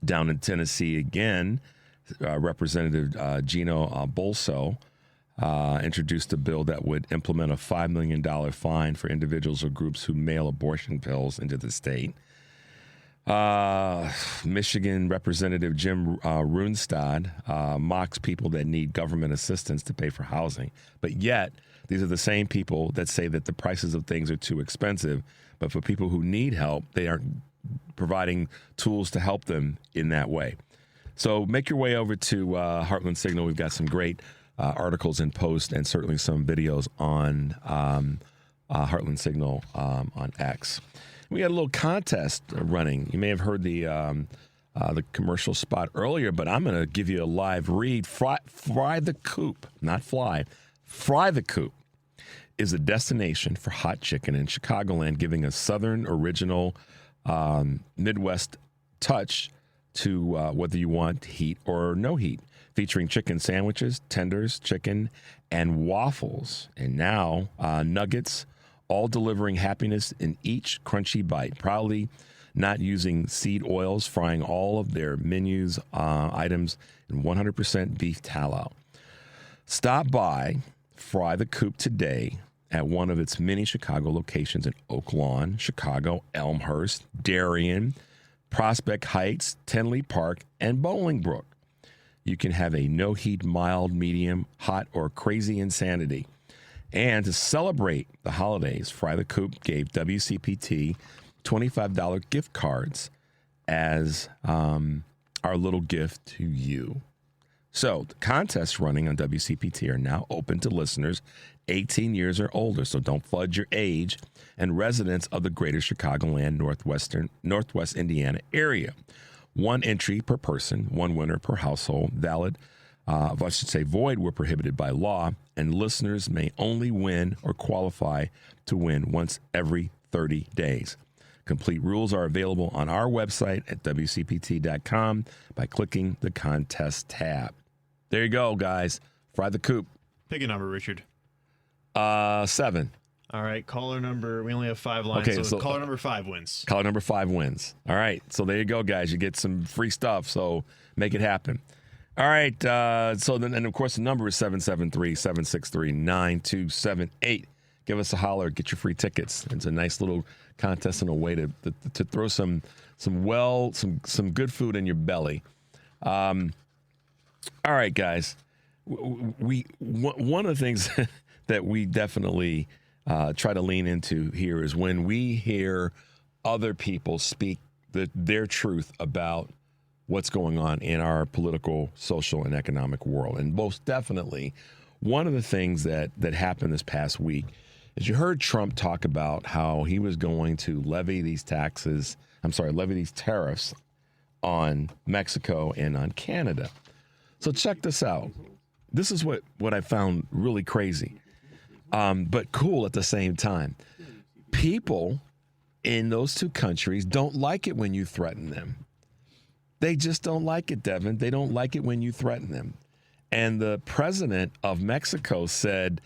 in Tennessee again, Representative Gino Bolso introduced a bill that would implement a $5 million fine for individuals or groups who mail abortion pills into the state. Michigan Representative Jim Runestad mocks people that need government assistance to pay for housing. But yet, these are the same people that say that the prices of things are too expensive. But for people who need help, they aren't providing tools to help them in that way. So make your way over to Heartland Signal. We've got some great articles and posts, and certainly some videos on Heartland Signal on X. We got a little contest running. You may have heard the commercial spot earlier, but I'm going to give you a live read. Fry the Coop, not fly. Fry the Coop is a destination for hot chicken in Chicagoland, giving a Southern original Midwest touch to whether you want heat or no heat, featuring chicken sandwiches, tenders, chicken, and waffles. And now nuggets, all delivering happiness in each crunchy bite. Proudly not using seed oils, frying all of their menus items in 100% beef tallow. Stop by Fry the Coop today at one of its many Chicago locations in Oak Lawn, Chicago, Elmhurst, Darien, Prospect Heights, Tinley Park, and Bolingbrook. You can have a no-heat, mild, medium, hot, or crazy insanity. And to celebrate the holidays, Fry the Coop gave WCPT $25 gift cards as our little gift to you. So the contests running on WCPT are now open to listeners 18 years or older, so don't fudge your age, and residents of the greater Chicagoland, Northwest Indiana area. One entry per person, one winner per household, void where prohibited by law, and listeners may only win or qualify to win once every 30 days. Complete rules are available on our website at WCPT.com by clicking the contest tab. There you go, guys. Fry the Coop.
Pick a number, Richard.
7.
All right, caller number. We only have 5 lines,
Okay,
so caller number 5 wins.
Caller number 5 wins. All right, so there you go, guys. You get some free stuff, so make it happen. All right, so then, and of course, the number is 773-763-9278. Give us a holler, get your free tickets. It's a nice little contest and a way to throw some good food in your belly. All right, guys. One of the things that we definitely try to lean into here is when we hear other people speak their truth about what's going on in our political, social, and economic world. And most definitely, one of the things that happened this past week is you heard Trump talk about how he was going to levy these tariffs on Mexico and on Canada. So check this out. This is what I found really crazy, but cool at the same time. People in those two countries don't like it when you threaten them. They just don't like it, Devin. They don't like it when you threaten them. And the president of Mexico said,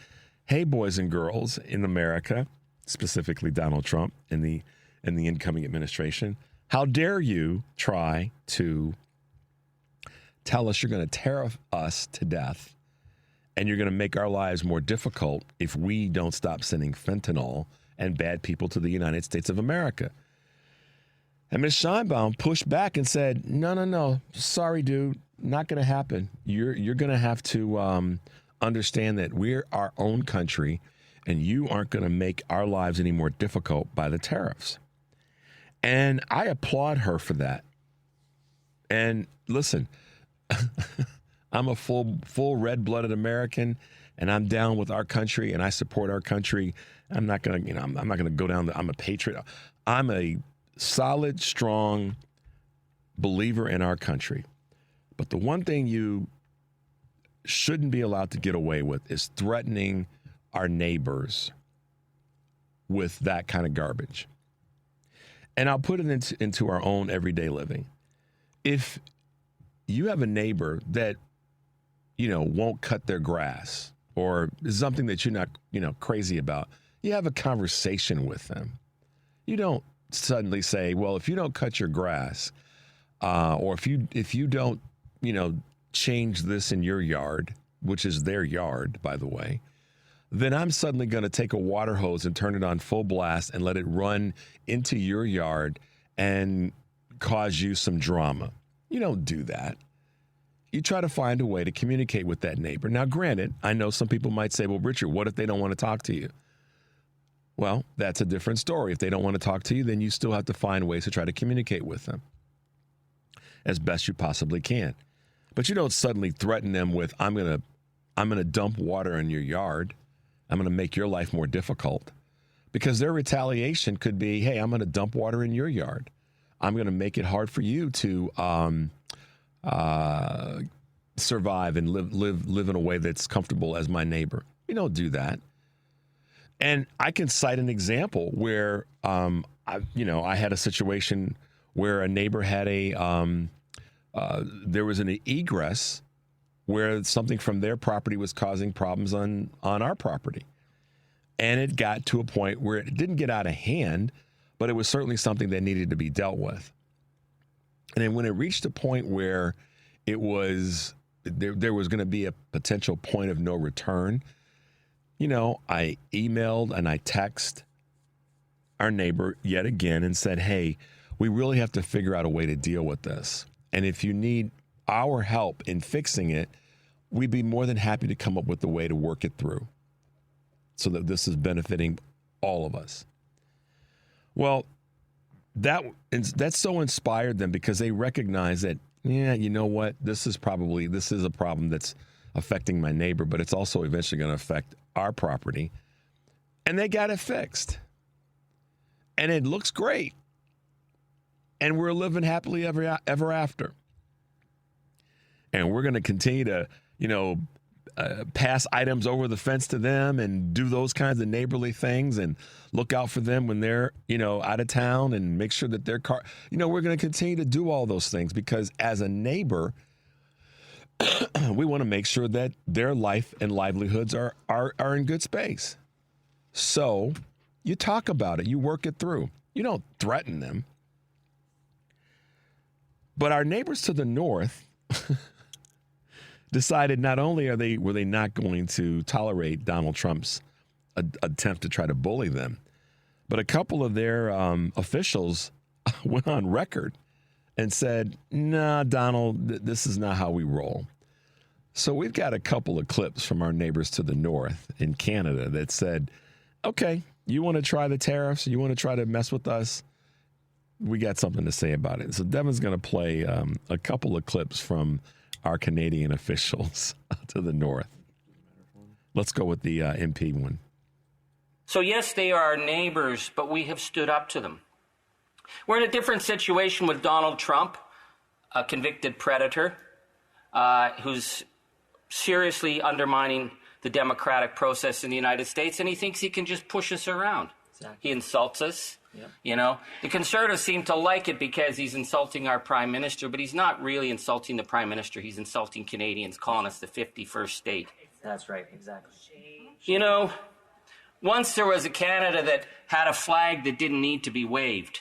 hey, boys and girls in America, specifically Donald Trump and the incoming administration, how dare you try to tell us you're going to tariff us to death And you're going to make our lives more difficult if we don't stop sending fentanyl and bad people to the United States of America. And Ms. Scheinbaum pushed back and said, no, sorry, dude, not going to happen. You're going to have to understand that we're our own country and you aren't going to make our lives any more difficult by the tariffs. And I applaud her for that. And listen, I'm a full red-blooded American, and I'm down with our country, and I support our country. I'm not gonna, I'm not gonna go down. I'm a patriot. I'm a solid, strong believer in our country. But the one thing you shouldn't be allowed to get away with is threatening our neighbors with that kind of garbage. And I'll put it into our own everyday living. If you have a neighbor that won't cut their grass or something that you're not, crazy about, you have a conversation with them. You don't suddenly say, well, if you don't cut your grass or if you don't, change this in your yard, which is their yard, by the way, then I'm suddenly going to take a water hose and turn it on full blast and let it run into your yard and cause you some drama. You don't do that. You try to find a way to communicate with that neighbor. Now, granted, I know some people might say, well, Richard, what if they don't want to talk to you? Well, that's a different story. If they don't want to talk to you, then you still have to find ways to try to communicate with them as best you possibly can. But you don't suddenly threaten them with, I'm going to dump water in your yard. I'm going to make your life more difficult. Because their retaliation could be, hey, I'm going to dump water in your yard. I'm going to make it hard for you to survive and live in a way that's comfortable as my neighbor. You don't do that. And I can cite an example where I had a situation where a neighbor had there was an egress where something from their property was causing problems on our property. And it got to a point where it didn't get out of hand, but it was certainly something that needed to be dealt with. And then when it reached a point where it was there was going to be a potential point of no return, I emailed and I texted our neighbor yet again and said, hey, we really have to figure out a way to deal with this. And if you need our help in fixing it, we'd be more than happy to come up with a way to work it through so that this is benefiting all of us. Well, that so inspired them because they recognize that, yeah, you know what? This is a problem that's affecting my neighbor, but it's also eventually going to affect our property. And they got it fixed. And it looks great. And we're living happily ever after. And we're going to continue to, pass items over the fence to them and do those kinds of neighborly things and look out for them when they're, out of town and make sure that their car, we're going to continue to do all those things because as a neighbor, we want to make sure that their life and livelihoods are in good space. So you talk about it, you work it through. You don't threaten them. But our neighbors to the north decided not only were they not going to tolerate Donald Trump's attempt to try to bully them, but a couple of their officials went on record and said, nah, Donald, this is not how we roll. So we've got a couple of clips from our neighbors to the north in Canada that said, okay, you want to try the tariffs? You want to try to mess with us? We got something to say about it. So Devin's going to play a couple of clips from our Canadian officials to the north. Let's go with the MP one.
So yes, they are our neighbors, but we have stood up to them. We're in a different situation with Donald Trump, a convicted predator who's seriously undermining the democratic process in the United States, and he thinks he can just push us around. Exactly. He insults us. Yeah. The conservatives seem to like it because he's insulting our prime minister, but he's not really insulting the prime minister. He's insulting Canadians, calling us the 51st state.
That's right, exactly.
Once there was a Canada that had a flag that didn't need to be waved.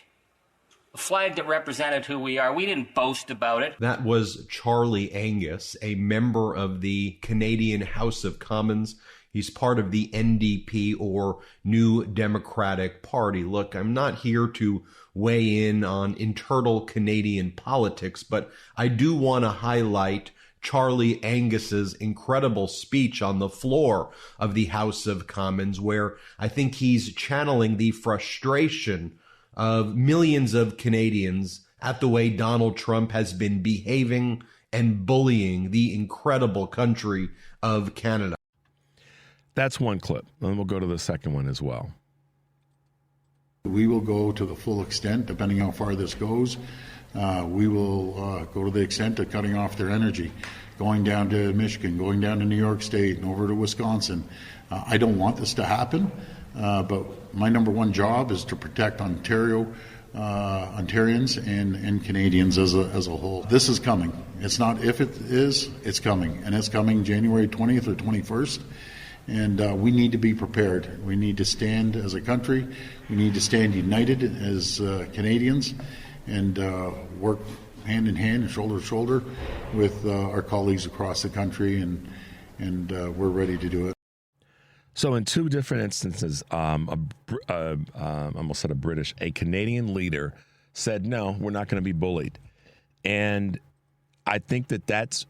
a flag that represented who we are. We didn't boast about it.
That was Charlie Angus, a member of the Canadian House of Commons. He's part of the NDP, or New Democratic Party. Look, I'm not here to weigh in on internal Canadian politics, but I do want to highlight Charlie Angus's incredible speech on the floor of the House of Commons, where I think he's channeling the frustration of millions of Canadians at the way Donald Trump has been behaving and bullying the incredible country of Canada.
That's one clip. And we'll go to the second one as well.
We will go to the full extent, depending how far this goes. We will go to the extent of cutting off their energy, going down to Michigan, going down to New York State and over to Wisconsin. I don't want this to happen, but my number one job is to protect Ontarians and Canadians as a whole. This is coming. It's not if it is, it's coming. And it's coming January 20th or 21st. And we need to be prepared. We need to stand as a country. We need to stand united as Canadians and work hand in hand and shoulder to shoulder with our colleagues across the country, and we're ready to do it.
So in two different instances, I almost said a Canadian leader said, no, we're not going to be bullied. And I think it's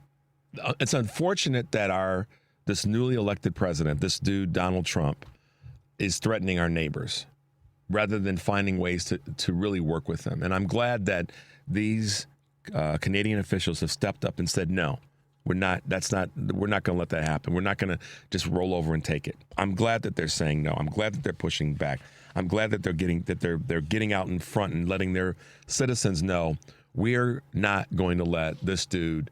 unfortunate that this newly elected president, this dude, Donald Trump, is threatening our neighbors rather than finding ways to really work with them. And I'm glad that these Canadian officials have stepped up and said, no, we're not going to let that happen. We're not going to just roll over and take it. I'm glad that they're saying no. I'm glad that they're pushing back. I'm glad that they're getting out in front and letting their citizens know we're not going to let this dude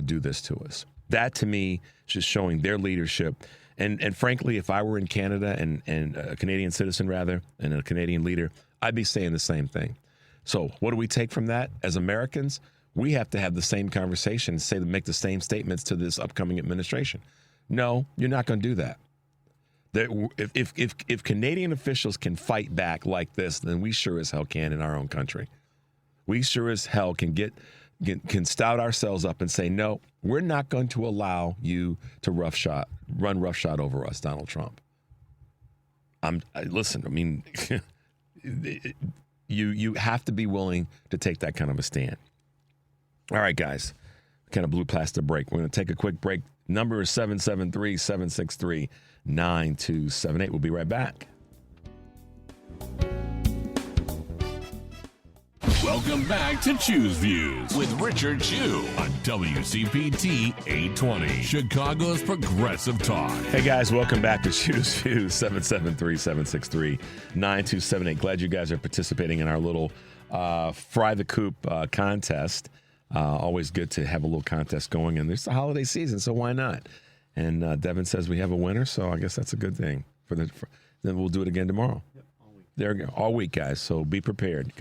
do this to us. That, to me, is just showing their leadership. And frankly, if I were in Canada and a Canadian citizen, rather, and a Canadian leader, I'd be saying the same thing. So what do we take from that? As Americans, we have to have the same conversation, make the same statements to this upcoming administration. No, you're not going to do that. If Canadian officials can fight back like this, then we sure as hell can in our own country. We sure as hell can stout ourselves up and say, no, we're not going to allow you to run roughshod over us, Donald Trump. You have to be willing to take that kind of a stand. All right, guys, kind of blew past the break. We're going to take a quick break. Number is 773-763-9278. We'll be right back.
Welcome back to Choose Views with Richard Chu on WCPT 820, Chicago's Progressive Talk.
Hey, guys, welcome back to Choose Views, 773-763-9278. Glad you guys are participating in our little Fry the Coop contest. Always good to have a little contest going, and it's the holiday season, so why not? And Devin says we have a winner, so I guess that's a good thing. Then we'll do it again tomorrow. Yep, all week. There we go, all week, guys. So be prepared.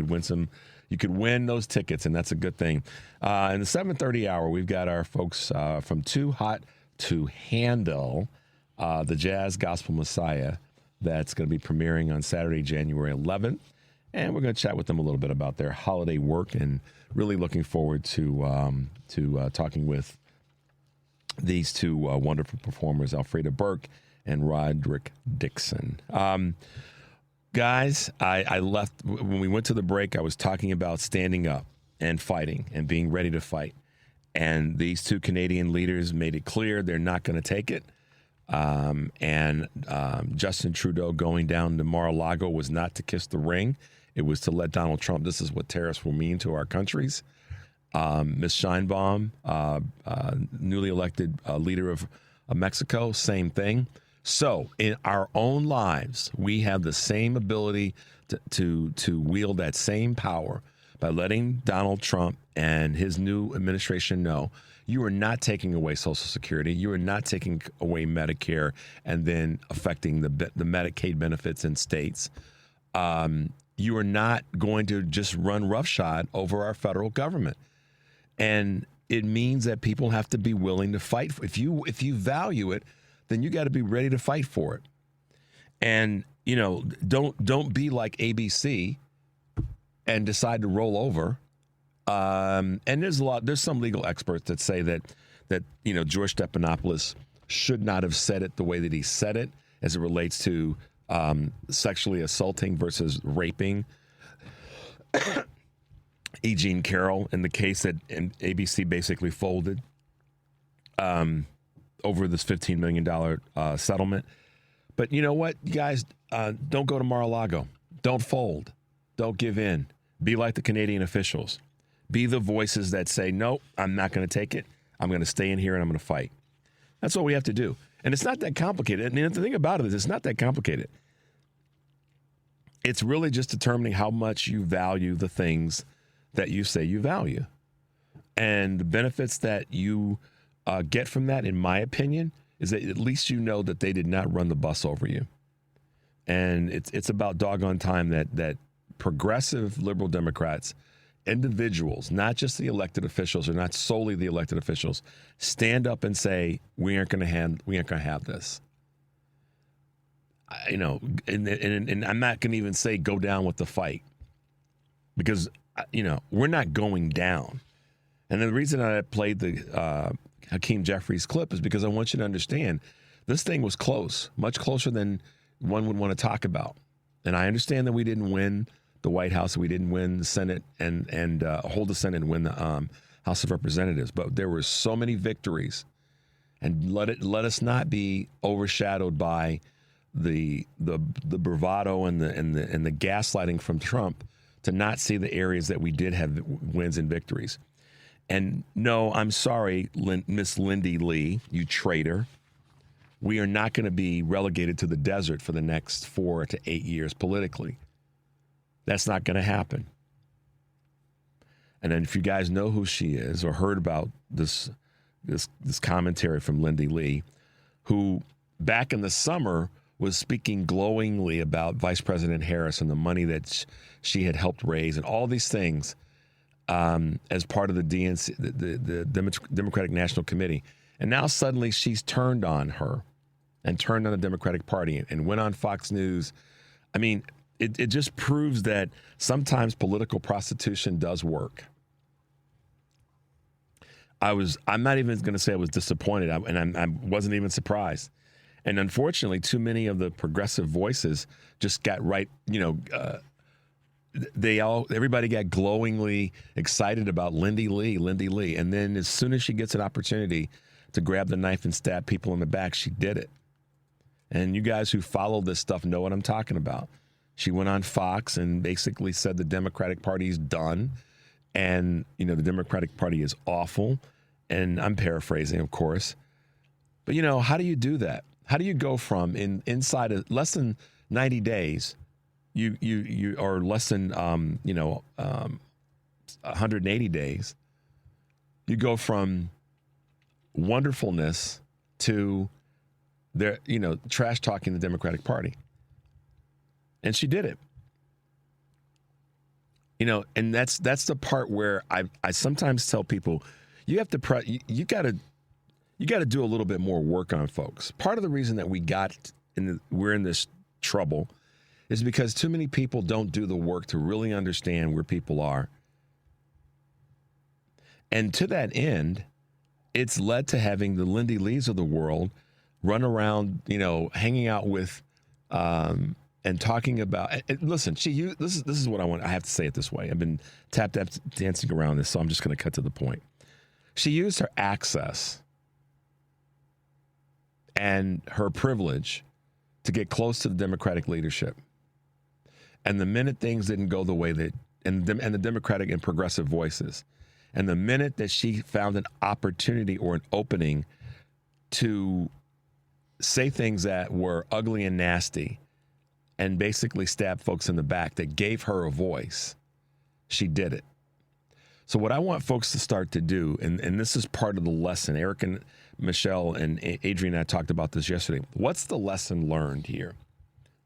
You could win those tickets, and that's a good thing. In the 7:30 hour, we've got our folks from Too Hot to Handle, the Jazz Gospel Messiah, that's going to be premiering on Saturday, January 11th. And we're going to chat with them a little bit about their holiday work, and really looking forward to talking with these two wonderful performers, Alfreda Burke and Roderick Dixon. Guys, I left when we went to the break. I was talking about standing up and fighting and being ready to fight. And these two Canadian leaders made it clear they're not going to take it. Justin Trudeau going down to Mar-a-Lago was not to kiss the ring. It was to let Donald Trump, this is what tariffs will mean to our countries. Ms. Sheinbaum, newly elected leader of Mexico, same thing. So in our own lives, we have the same ability to wield that same power by letting Donald Trump and his new administration know you are not taking away Social Security, you are not taking away Medicare and then affecting the Medicaid benefits in states. You are not going to just run roughshod over our federal government. And it means that people have to be willing to fight. If you value it, then you got to be ready to fight for it. And, don't be like ABC and decide to roll over. And there's some legal experts that say that George Stephanopoulos should not have said it the way that he said it as it relates to sexually assaulting versus raping E. Jean Carroll in the case that ABC basically folded over this $15 million settlement. But you know what, you guys, don't go to Mar-a-Lago. Don't fold. Don't give in. Be like the Canadian officials. Be the voices that say, nope, I'm not going to take it. I'm going to stay in here and I'm going to fight. That's what we have to do. And it's not that complicated. And the thing about it is it's not that complicated. It's really just determining how much you value the things that you say you value. And the benefits that you get from that, in my opinion, is that at least you know that they did not run the bus over you. And it's about doggone time that progressive liberal Democrats, individuals, not just the elected officials or not solely the elected officials, stand up and say, we aren't going to have this. And I'm not going to even say go down with the fight, because we're not going down. And the reason I played the Hakeem Jeffries clip is because I want you to understand this thing was close, much closer than one would want to talk about. And I understand that we didn't win the White House, we didn't win the Senate and hold the Senate and win the House of Representatives, but there were so many victories, and let us not be overshadowed by the bravado and the gaslighting from Trump to not see the areas that we did have wins and victories. And no, I'm sorry, Miss Lindy Lee, you traitor. We are not going to be relegated to the desert for the next 4 to 8 years politically. That's not going to happen. And then if you guys know who she is or heard about this commentary from Lindy Lee, who back in the summer was speaking glowingly about Vice President Harris and the money that she had helped raise and all these things as part of the DNC, the Democratic National Committee. And now suddenly she's turned on her and turned on the Democratic Party and went on Fox News. I mean, it just proves that sometimes political prostitution does work. I'm not even going to say I was disappointed, and I wasn't even surprised. And unfortunately, too many of the progressive voices just got right. Everybody got glowingly excited about Lindy Lee. And then as soon as she gets an opportunity to grab the knife and stab people in the back, she did it. And you guys who follow this stuff know what I'm talking about. She went on Fox and basically said the Democratic Party is done. And, the Democratic Party is awful. And I'm paraphrasing, of course. But, how do you do that? How do you go from inside of less than 90 days, you or less than 180 days, you go from wonderfulness to trash talking the Democratic Party, and she did it. And that's the part where I sometimes tell people you have to you got to do a little bit more work on folks. Part of the reason that we're in this trouble is because too many people don't do the work to really understand where people are. And to that end, it's led to having the Lindy Lees of the world run around, hanging out with and talking about. Listen, this is what I want. I have to say it this way. I've been tap dancing around this, so I'm just going to cut to the point. She used her access and her privilege to get close to the Democratic leadership. And the minute things didn't go the way that, and the Democratic and progressive voices, and the minute that she found an opportunity or an opening to say things that were ugly and nasty and basically stab folks in the back that gave her a voice, she did it. So what I want folks to start to do, and this is part of the lesson, Eric and Michelle and Adrian and I talked about this yesterday. What's the lesson learned here?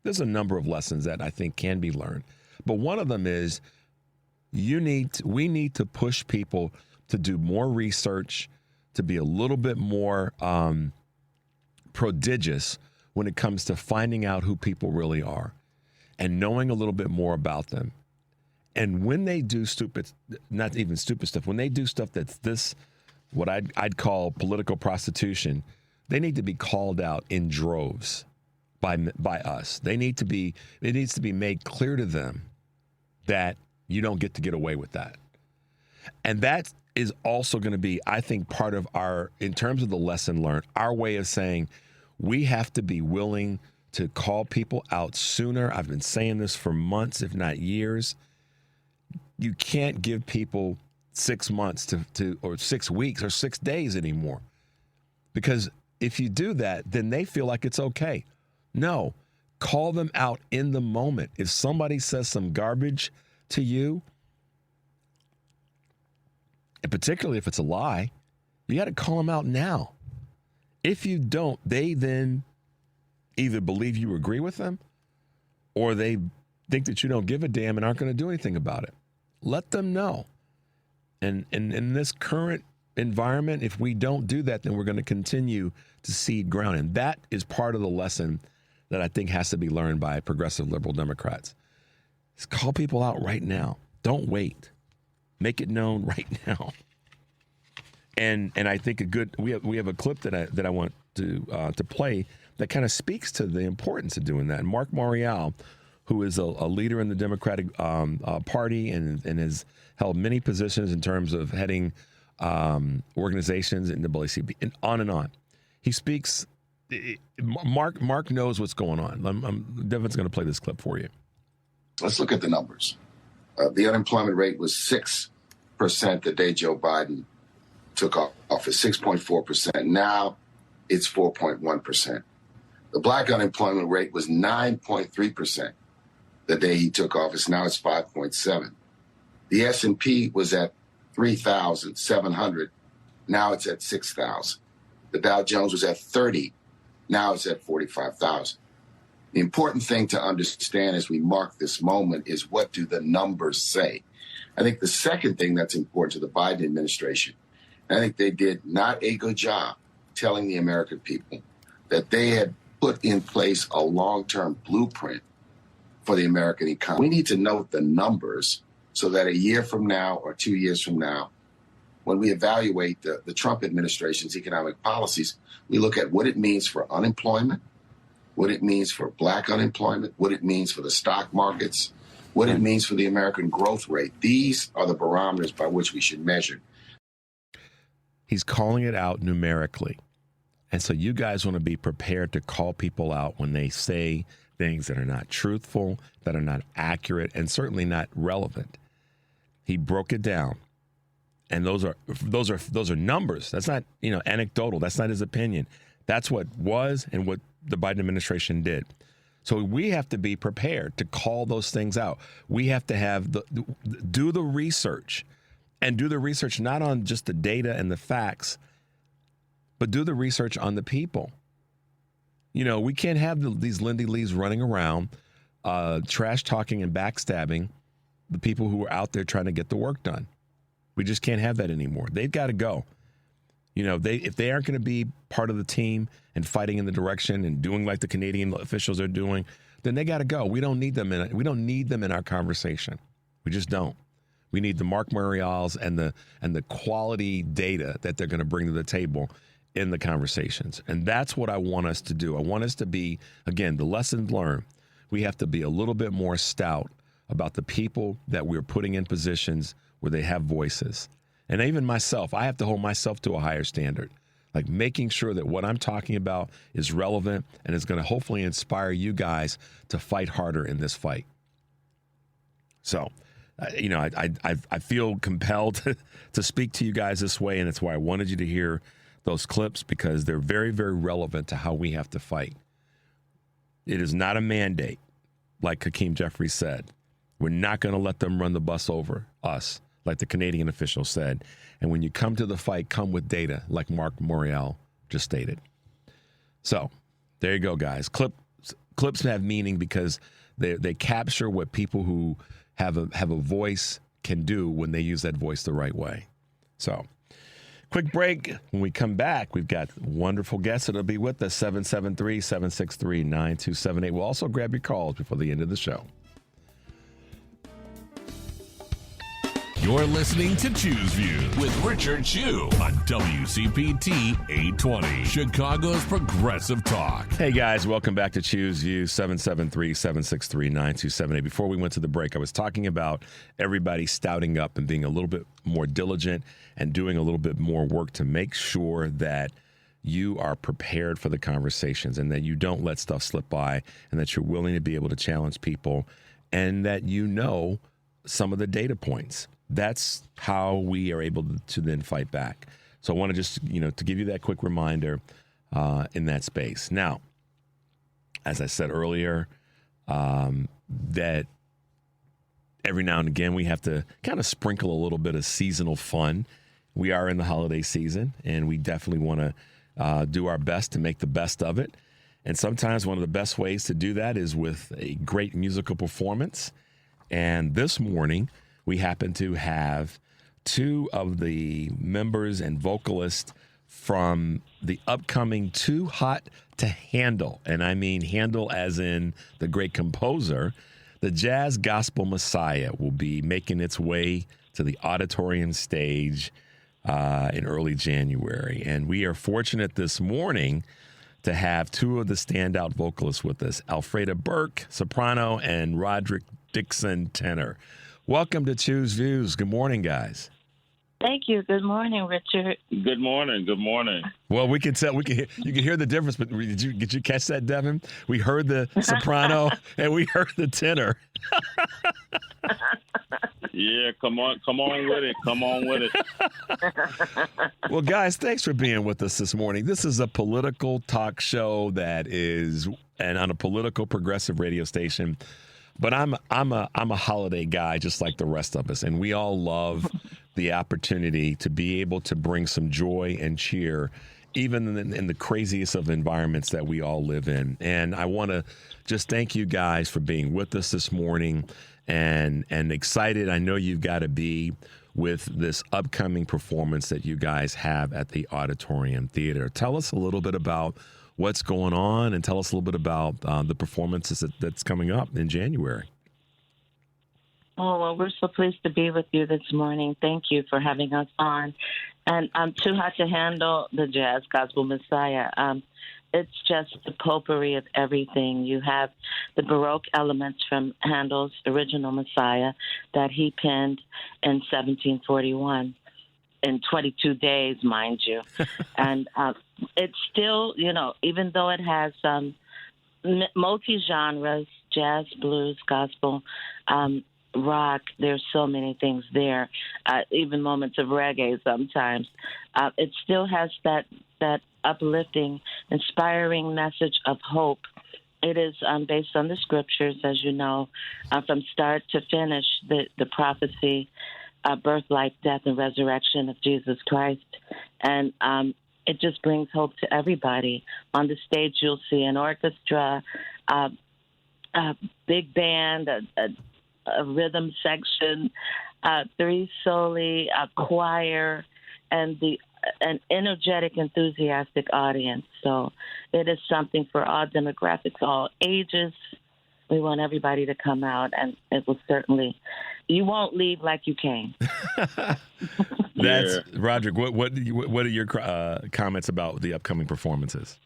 There's a number of lessons that I think can be learned. But one of them is we need to push people to do more research, to be a little bit more prodigious when it comes to finding out who people really are and knowing a little bit more about them. And when they do stupid, not even stupid stuff, when they do stuff that's this, what I'd call political prostitution, they need to be called out in droves by us. It needs to be made clear to them that you don't get away with that. And that is also going to be, I think, part of in terms of the lesson learned, our way of saying we have to be willing to call people out sooner. I've been saying this for months, if not years. You can't give people 6 months or 6 weeks or 6 days anymore. Because if you do that, then they feel like it's okay. No, call them out in the moment. If somebody says some garbage to you, and particularly if it's a lie, you got to call them out now. If you don't, they then either believe you agree with them or they think that you don't give a damn and aren't going to do anything about it. Let them know. And in this current environment, if we don't do that, then we're going to continue to cede ground. And that is part of the lesson that I think has to be learned by progressive liberal Democrats. Just call people out right now. Don't wait. Make it known right now. And I think we have a clip that I want to play that kind of speaks to the importance of doing that. And Mark Morial, who is a leader in the Democratic Party and has held many positions in terms of heading organizations in the WCPT and on. He speaks. Mark knows what's going on. Devin's going to play this clip for you.
Let's look at the numbers. The unemployment rate was 6% the day Joe Biden took office, 6.4%. Now it's 4.1%. The black unemployment rate was 9.3% the day he took office. Now it's 5.7%. The S&P was at 3,700. Now it's at 6,000. The Dow Jones was at 30. Now it's at 45,000. The important thing to understand as we mark this moment is, what do the numbers say? I think the second thing that's important to the Biden administration, and I think they did not a good job telling the American people that they had put in place a long-term blueprint for the American economy. We need to know the numbers so that a year from now or 2 years from now, when we evaluate the Trump administration's economic policies, we look at what it means for unemployment, what it means for black unemployment, what it means for the stock markets, what it means for the American growth rate. These are the barometers by which we should measure.
He's calling it out numerically. And so you guys want to be prepared to call people out when they say things that are not truthful, that are not accurate, and certainly not relevant. He broke it down. And those are numbers. That's not, anecdotal. That's not his opinion. That's what was and what the Biden administration did. So we have to be prepared to call those things out. We have to do the research, and do the research not on just the data and the facts, but do the research on the people. We can't have these Lindy Lees running around, trash talking and backstabbing the people who are out there trying to get the work done. We just can't have that anymore. They've got to go. If they aren't going to be part of the team and fighting in the direction and doing like the Canadian officials are doing, then they got to go. We don't need them in our conversation. We just don't. We need the Mark Morials and the quality data that they're going to bring to the table in the conversations. And that's what I want us to do. I want us to be, again, the lessons learned. We have to be a little bit more stout about the people that we're putting in positions where they have voices. And even myself, I have to hold myself to a higher standard, like making sure that what I'm talking about is relevant and is going to hopefully inspire you guys to fight harder in this fight. So, I feel compelled to speak to you guys this way, and that's why I wanted you to hear those clips, because they're very, very relevant to how we have to fight. It is not a mandate, like Hakeem Jeffries said. We're not going to let them run the bus over us, like the Canadian official said. And when you come to the fight, come with data, like Mark Morial just stated. So there you go, guys. Clips have meaning because they capture what people who have a voice can do when they use that voice the right way. So quick break. When we come back, we've got wonderful guests that'll be with us, 773-763-9278. We'll also grab your calls before the end of the show.
You're listening to Choose Views with Richard Chu on WCPT 820, Chicago's Progressive Talk.
Hey, guys, welcome back to Choose Views, 773-763-9278. Before we went to the break, I was talking about everybody stouting up and being a little bit more diligent and doing a little bit more work to make sure that you are prepared for the conversations and that you don't let stuff slip by and that you're willing to be able to challenge people and that you know some of the data points. That's how we are able to then fight back. So I want to just, to give you that quick reminder in that space. Now, as I said earlier, that every now and again we have to kind of sprinkle a little bit of seasonal fun. We are in the holiday season, and we definitely want to do our best to make the best of it. And sometimes one of the best ways to do that is with a great musical performance. And this morning, we happen to have two of the members and vocalists from the upcoming Too Hot to Handle. And I mean handle as in the great composer. The Jazz Gospel Messiah will be making its way to the auditorium stage in early January. And we are fortunate this morning to have two of the standout vocalists with us, Alfreda Burke, soprano, and Roderick Dixon, tenor. Welcome to Choose Views. Good morning, guys.
Thank you. Good morning, Richard.
Good morning. Good morning.
Well, you can hear the difference, but did you catch that, Devin? We heard the soprano and we heard the tenor.
Yeah, come on with it. Come on with it.
Well, guys, thanks for being with us this morning. This is a political talk show and on a political progressive radio station. But I'm a holiday guy, just like the rest of us, and we all love the opportunity to be able to bring some joy and cheer, even in the craziest of environments that we all live in. And I want to just thank you guys for being with us this morning, and excited. I know you've got to be with this upcoming performance that you guys have at the Auditorium Theater. Tell us a little bit about what's going on, and tell us a little bit about the performances that's coming up in January.
Oh, well, we're so pleased to be with you this morning. Thank you for having us on. And I'm Too Hot to Handle, the Jazz Gospel Messiah. It's just the potpourri of everything. You have the Baroque elements from Handel's original Messiah that he penned in 1741. In 22 days, mind you. And it's still, even though it has multi-genres, jazz, blues, gospel, rock, there's so many things there, even moments of reggae sometimes. It still has that uplifting, inspiring message of hope. It is based on the scriptures, as you know, from start to finish, the prophecy, birth, life, death, and resurrection of Jesus Christ. And it just brings hope to everybody. On the stage, you'll see an orchestra, a big band, a rhythm section, 3 soli, a choir, and an energetic, enthusiastic audience. So it is something for all demographics, all ages. We want everybody to come out, and it will certainly, you won't leave like you came.
That's Roderick. What are your comments about the upcoming performances?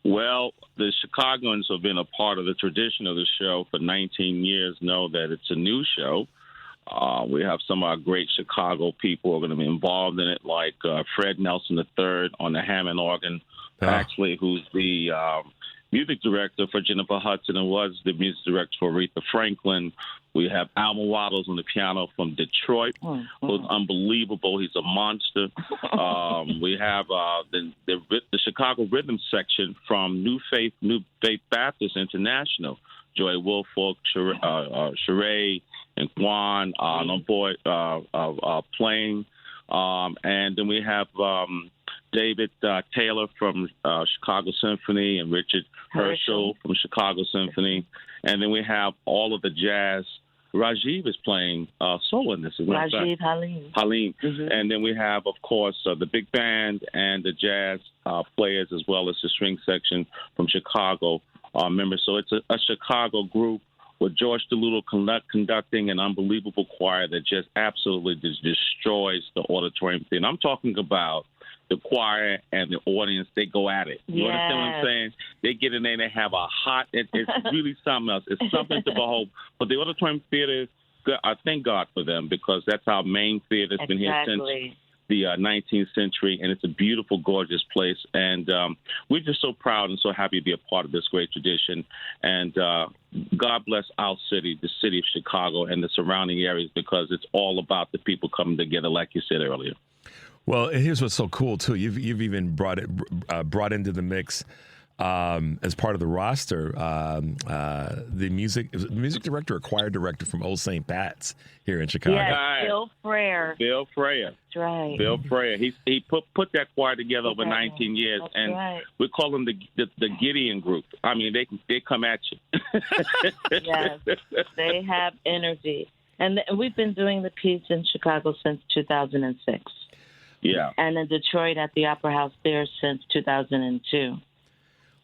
Well, the Chicagoans who have been a part of the tradition of the show for 19 years know that it's a new show. We have some of our great Chicago people who are going to be involved in it, like Fred Nelson III on the Hammond organ, actually, who's the music director for Jennifer Hudson and was the music director for Aretha Franklin. We have Alma Waddles on the piano from Detroit, who's unbelievable. He's a monster. We have the Chicago Rhythm section from New Faith Baptist International. Joy Woolfolk, Sheree, and Kwan playing. And then we have David Taylor from Chicago Symphony and Richard Herschel from Chicago Symphony. And then we have all of the jazz. Rajiv is playing solo in this.
Rajiv Halim.
Mm-hmm. And then we have, of course, the big band and the jazz players, as well as the string section from Chicago members. So it's a Chicago group with George DeLuto conducting an unbelievable choir that just absolutely destroys the auditorium thing. I'm talking about the choir and the audience. They go at it. You understand what I'm saying? They get in there and they have a hot, it's really something else. It's something to behold. But the auditorium theater, I thank God for them, because that's our main theater. It's been here since the 19th century, and it's a beautiful, gorgeous place. And we're just so proud and so happy to be a part of this great tradition. And God bless our city, the city of Chicago, and the surrounding areas, because it's all about the people coming together, like you said earlier.
Well, and here's what's so cool too. You've even brought into the mix as part of the roster the music director or choir director from Old St. Pat's here in Chicago.
Yes, Bill Frere.
Bill Frere.
That's right.
Bill Frere. He put that choir together over 19 years,
That's
and
right.
we call them the Gideon group. I mean, they come at you.
Yes, they have energy, and we've been doing the piece in Chicago since 2006.
Yeah.
And in Detroit at the Opera House there since 2002.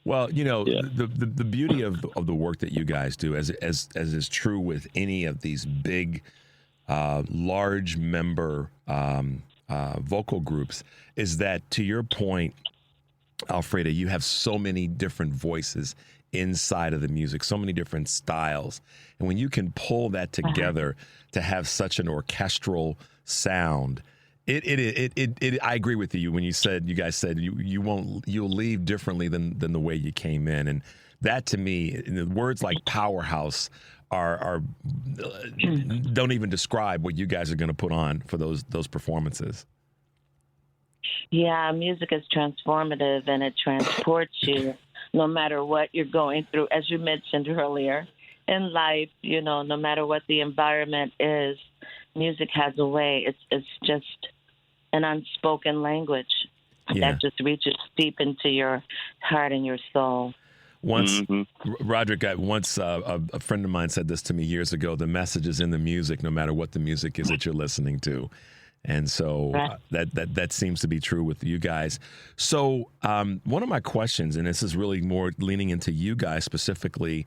Well, the beauty of the work that you guys do, as is true with any of these big, large member vocal groups, is that, to your point, Alfreda, you have so many different voices inside of the music, so many different styles, and when you can pull that together to have such an orchestral sound. I agree with you when you guys said you'll leave differently than the way you came in, and that to me, words like powerhouse are don't even describe what you guys are going to put on for those performances.
Yeah, music is transformative, and it transports you no matter what you're going through. As you mentioned earlier, in life, no matter what the environment is, music has a way. It's just an unspoken language that just reaches deep into your heart and your soul.
Once, Roderick, a friend of mine said this to me years ago: the message is in the music, no matter what the music is that you're listening to. And so that seems to be true with you guys. So one of my questions, and this is really more leaning into you guys specifically,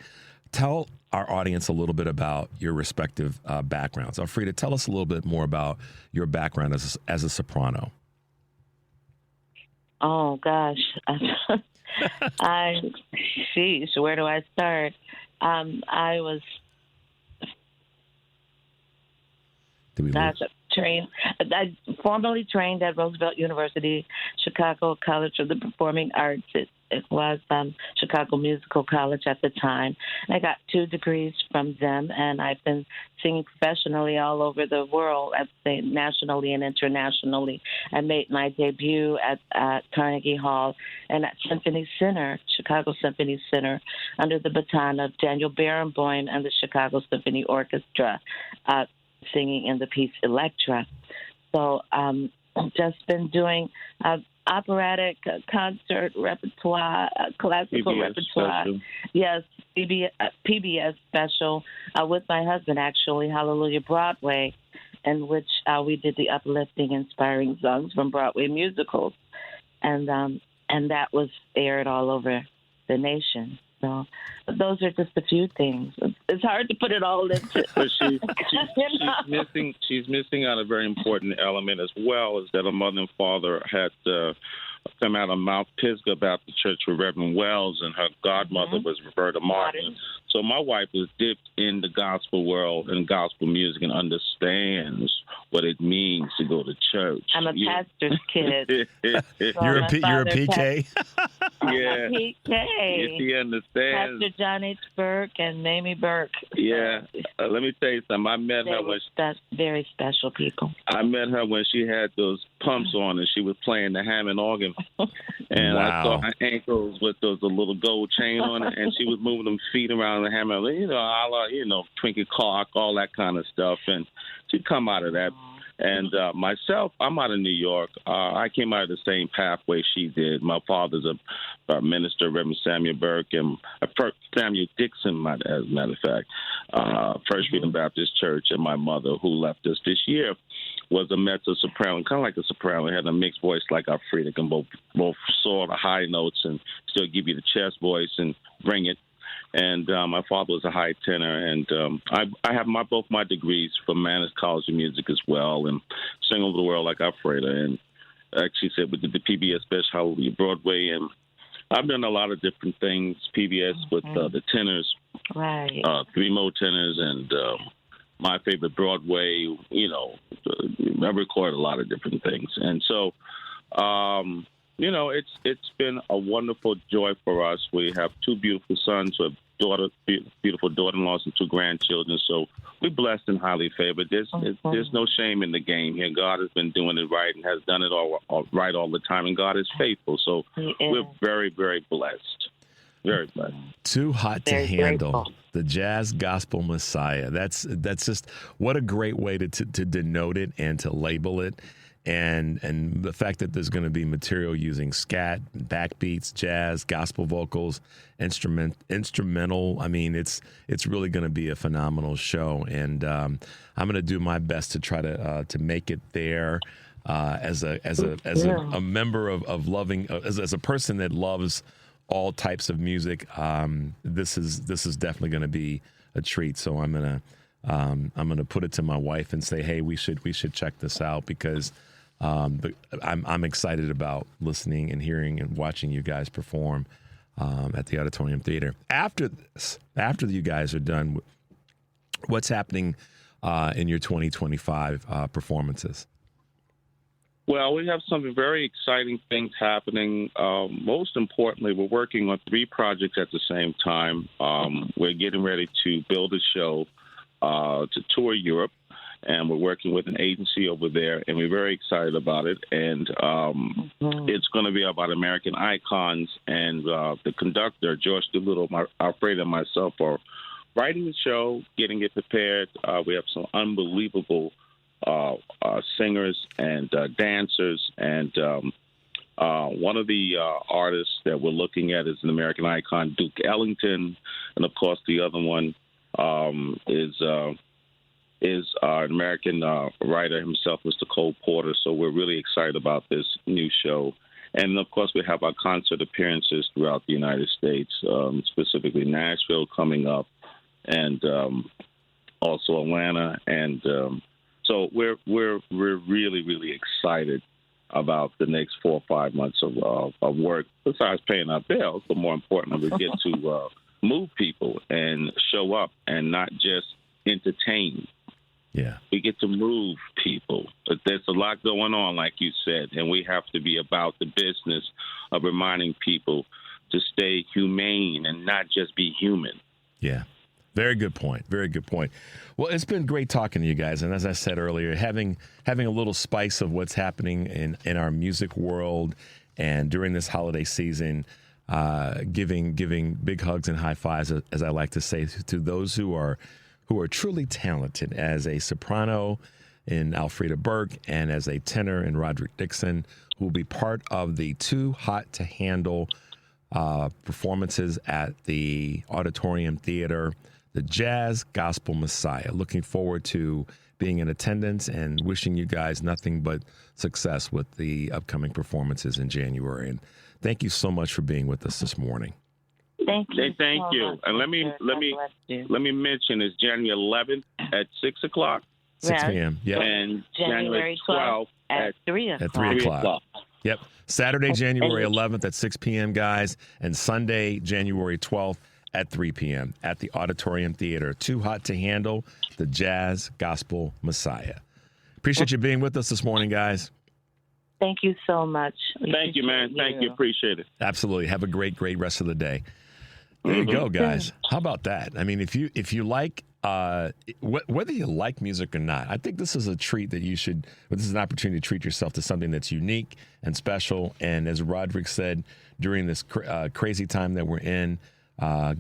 tell our audience a little bit about your respective backgrounds. Alfreda, tell us a little bit more about your background as a soprano.
Oh, gosh. Where do I start? I was I formally trained at Roosevelt University, Chicago College of the Performing Arts. It was Chicago Musical College at the time. I got 2 degrees from them, and I've been singing professionally all over the world, I'd say nationally and internationally. I made my debut at Carnegie Hall and at Symphony Center, Chicago Symphony Center, under the baton of Daniel Barenboim and the Chicago Symphony Orchestra, singing in the piece Electra. So just been doing operatic, concert repertoire, classical
PBS
repertoire.
special.
Yes, PBS special with my husband, actually, Hallelujah Broadway, in which we did the uplifting, inspiring songs from Broadway musicals. And that was aired all over the nation. So those are just a few things. It's hard to put it all into.
But she's missing out a very important element as well, is that her mother and father had come out of Mount Pisgah Baptist Church with Reverend Wells, and her godmother was Roberta Martin. So my wife is dipped in the gospel world and gospel music and understands what it means to go to church.
I'm a pastor's kid.
You're a PK?
Yeah.
PK.
She understands.
Pastor John H. Burke and Mamie Burke.
Yeah. Let me tell you something. I met her when
very special people.
I met her when she had those pumps on and she was playing the Hammond organ. And I saw her ankles with a little gold chain on it, and she was moving them feet around the Hammond, a la, Twinkie Clark, all that kind of stuff. And she'd come out of that. And myself, I'm out of New York. I came out of the same pathway she did. My father's a minister, Reverend Samuel Burke, and Samuel Dixon, as a matter of fact, First Freedom Baptist Church. And my mother, who left us this year, was a mezzo-soprano, kind of like a soprano. Had a mixed voice like Alfreda, can both soar the high notes and still give you the chest voice and bring it. And my father was a high tenor, and I have both my degrees from Mannes College of Music as well, and sing over the world like Alfreda. And actually said we did the PBS Best Hallelujah Broadway, and I've done a lot of different things. PBS with the tenors,
right?
3 more tenors, and my favorite Broadway. I recorded a lot of different things, and so. It's been a wonderful joy for us. We have 2 beautiful sons, a beautiful daughter-in-laws, and 2 grandchildren. So we're blessed and highly favored. There's no shame in the game here. God has been doing it right and has done it all right all the time, and God is faithful. So we're very, very blessed. Very blessed.
Too hot to handle. Grateful. The Jazz Gospel Messiah. That's just what a great way to denote it and to label it. And the fact that there's going to be material using scat, backbeats, jazz, gospel vocals, instrumental. I mean, it's really going to be a phenomenal show, and I'm going to do my best to try to make it there as a member of loving as a person that loves all types of music. This is definitely going to be a treat. So I'm gonna put it to my wife and say, hey, we should check this out because. I'm excited about listening and hearing and watching you guys perform at the Auditorium Theater. After you guys are done, what's happening in your 2025 performances?
Well, we have some very exciting things happening. Most importantly, we're working on 3 projects at the same time. We're getting ready to build a show to tour Europe. And we're working with an agency over there, and we're very excited about it. And it's going to be about American icons. And the conductor, George Doolittle, Alfred, and myself are writing the show, getting it prepared. We have some unbelievable singers and dancers. And one of the artists that we're looking at is an American icon, Duke Ellington. And, of course, the other one is an American writer himself, Mr. Cole Porter. So we're really excited about this new show. And, of course, we have our concert appearances throughout the United States, specifically Nashville coming up, and also Atlanta. And so we're really, really excited about the next 4 or 5 months of work, besides paying our bills. But more importantly, we get to move people and show up and not just entertain.
Yeah,
we get to move people. But there's a lot going on, like you said, and we have to be about the business of reminding people to stay humane and not just be human.
Yeah, very good point. Very good point. Well, it's been great talking to you guys, and as I said earlier, having a little spice of what's happening in our music world and during this holiday season, giving big hugs and high fives, as I like to say, to those who are truly talented, as a soprano in Alfreda Burke and as a tenor in Roderick Dixon, who will be part of the Too Hot to Handle performances at the Auditorium Theater, the Jazz Gospel Messiah. Looking forward to being in attendance and wishing you guys nothing but success with the upcoming performances in January. And thank you so much for being with us this morning.
Thank you.
Thank you. And let me mention it's January 11th at 6 o'clock.
6 p.m. Yep.
And January 12th at
3 o'clock.
At 3 o'clock. Yep. Saturday, January 11th at 6 p.m., guys, and Sunday, January 12th at 3 p.m. at the Auditorium Theater. Too Hot to Handle, the Jazz Gospel Messiah. Appreciate you being with us this morning, guys.
Thank you so much.
Thank you, man. Thank you. Appreciate it.
Absolutely. Have a great rest of the day. There you go, guys. How about that? I mean, if you like, whether you like music or not, I think this is a treat that you should. This is an opportunity to treat yourself to something that's unique and special. And as Roderick said, during this crazy time that we're in,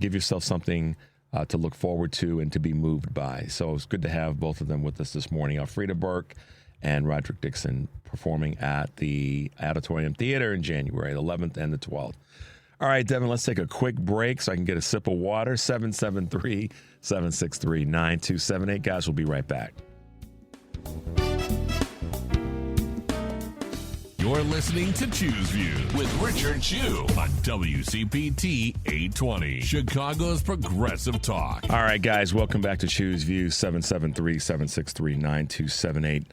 give yourself something to look forward to and to be moved by. So it's good to have both of them with us this morning. Alfreda Burke and Roderick Dixon performing at the Auditorium Theater in January, the 11th and the 12th. All right, Devin, let's take a quick break so I can get a sip of water. 773-763-9278. Guys, we'll be right back.
You're listening to Choose Views with Richard Chu on WCPT 820, Chicago's Progressive Talk.
All right, guys, welcome back to Choose Views, 773-763-9278.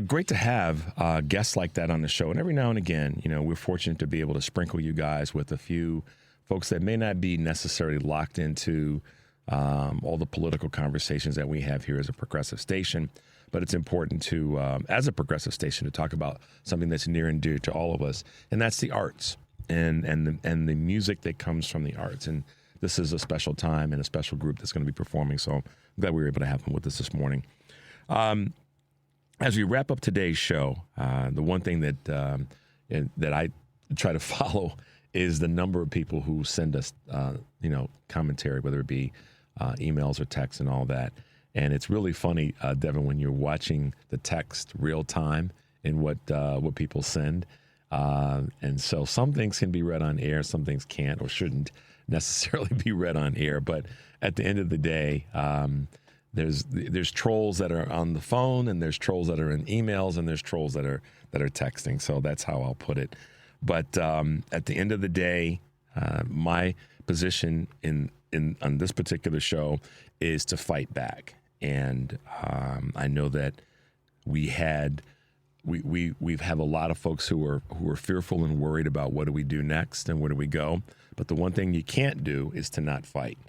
Great to have guests like that on the show. And every now and again, we're fortunate to be able to sprinkle you guys with a few folks that may not be necessarily locked into all the political conversations that we have here as a progressive station. But it's important to, as a progressive station, to talk about something that's near and dear to all of us, and that's the arts and the music that comes from the arts. And this is a special time and a special group that's going to be performing. So I'm glad we were able to have them with us this morning. As we wrap up today's show, the one thing that I try to follow is the number of people who send us, commentary, whether it be emails or texts and all that. And it's really funny, Devin, when you're watching the text real time and what people send. And so some things can be read on air, some things can't or shouldn't necessarily be read on air. But at the end of the day, there's trolls that are on the phone, and there's trolls that are in emails, and there's trolls that are texting. So that's how I'll put it. But at the end of the day, my position on this particular show is to fight back. And I know that we've had a lot of folks who are fearful and worried about what do we do next and where do we go. But the one thing you can't do is to not fight.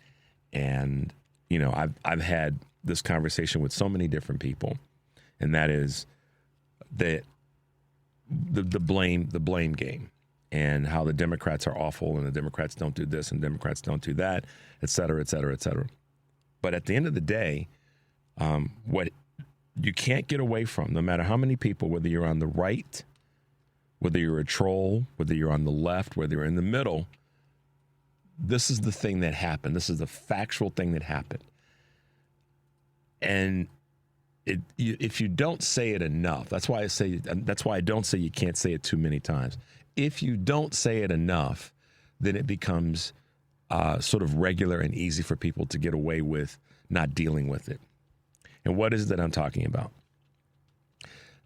And I've had this conversation with so many different people, and that is that the blame game, and how the Democrats are awful and the Democrats don't do this and Democrats don't do that, et cetera, et cetera, et cetera. But at the end of the day, what you can't get away from, no matter how many people, whether you're on the right, whether you're a troll, whether you're on the left, whether you're in the middle, this is the thing that happened. This is the factual thing that happened. And if you don't say it enough, that's why I don't say you can't say it too many times. If you don't say it enough, then it becomes sort of regular and easy for people to get away with not dealing with it. And what is it that I'm talking about?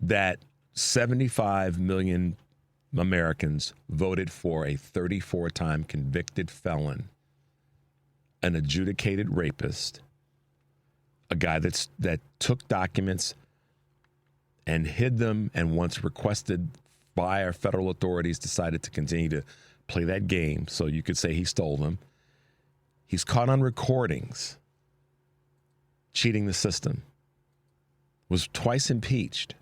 That 75 million Americans voted for a 34-time convicted felon, an adjudicated rapist, a guy that took documents and hid them, and once requested by our federal authorities, decided to continue to play that game, so you could say he stole them. He's caught on recordings cheating the system, was twice impeached,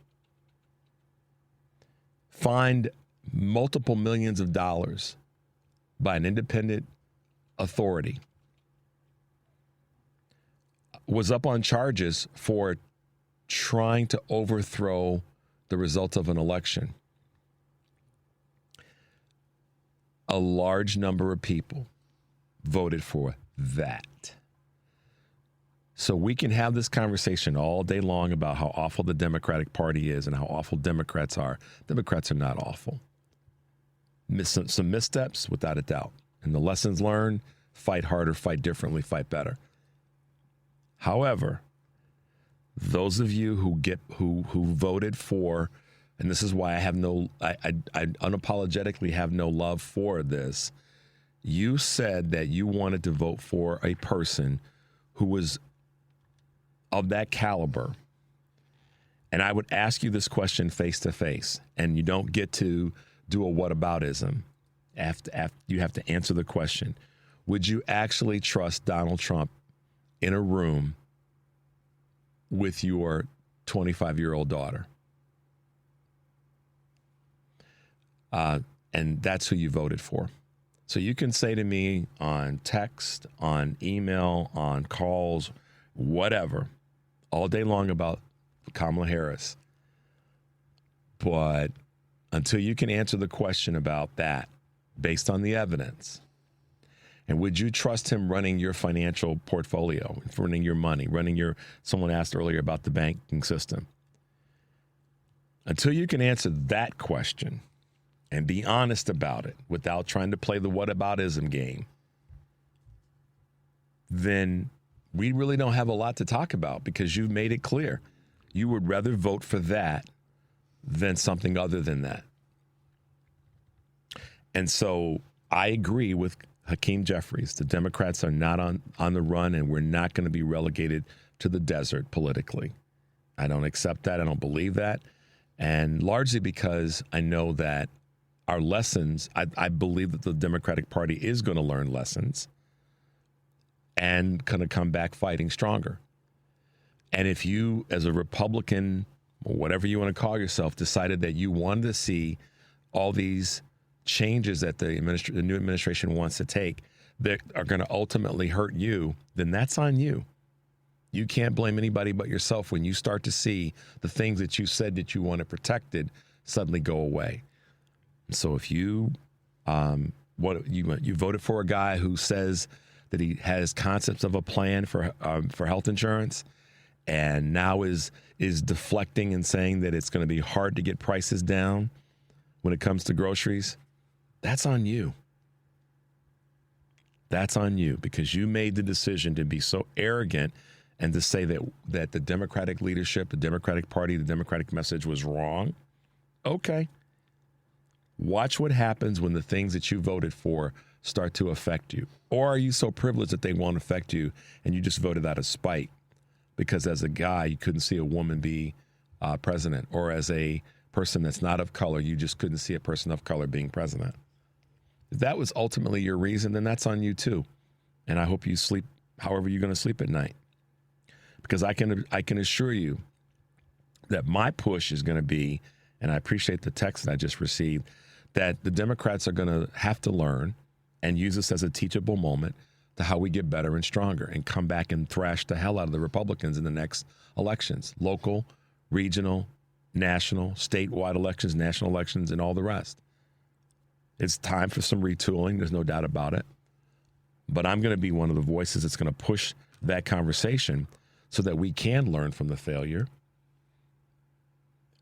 fined multiple millions of dollars by an independent authority, was up on charges for trying to overthrow the results of an election. A large number of people voted for that. So we can have this conversation all day long about how awful the Democratic Party is and how awful Democrats are. Democrats are not awful. Some missteps, without a doubt. And the lessons learned: fight harder, fight differently, fight better. However, those of you who voted for, and this is why I unapologetically have no love for this, you said that you wanted to vote for a person who was of that caliber. And I would ask you this question face to face, and you don't get to do a whataboutism. After you have to answer the question: would you actually trust Donald Trump in a room with your 25-year-old daughter? And that's who you voted for. So you can say to me on text, on email, on calls, whatever, all day long about Kamala Harris. But until you can answer the question about that based on the evidence, and would you trust him running your financial portfolio, running your money, someone asked earlier about the banking system. Until you can answer that question and be honest about it without trying to play the whataboutism game, then we really don't have a lot to talk about, because you've made it clear you would rather vote for that than something other than that. And so I agree with Hakeem Jeffries. The Democrats are not on the run, and we're not going to be relegated to the desert politically. I don't accept that. I don't believe that. And largely because I know that our lessons, I believe that the Democratic Party is going to learn lessons and going to come back fighting stronger. And if you, as a Republican, or whatever you want to call yourself, decided that you wanted to see all these changes that the new administration wants to take that are going to ultimately hurt you, then that's on you. You can't blame anybody but yourself when you start to see the things that you said that you wanted protected suddenly go away. So if you you voted for a guy who says that he has concepts of a plan for health insurance, and now is deflecting and saying that it's going to be hard to get prices down when it comes to groceries, that's on you. That's on you, because you made the decision to be so arrogant and to say that the Democratic leadership, the Democratic Party, the Democratic message was wrong. Okay. Watch what happens when the things that you voted for start to affect you. Or are you so privileged that they won't affect you and you just voted out of spite because as a guy you couldn't see a woman be president, or as a person that's not of color you just couldn't see a person of color being president? If that was ultimately your reason, then that's on you too. And I hope you sleep however you're going to sleep at night. Because I can assure you that my push is going to be, and I appreciate the text that I just received, that the Democrats are going to have to learn and use this as a teachable moment to how we get better and stronger and come back and thrash the hell out of the Republicans in the next elections, local, regional, national, statewide elections, national elections, and all the rest. It's time for some retooling. There's no doubt about it. But I'm going to be one of the voices that's going to push that conversation so that we can learn from the failure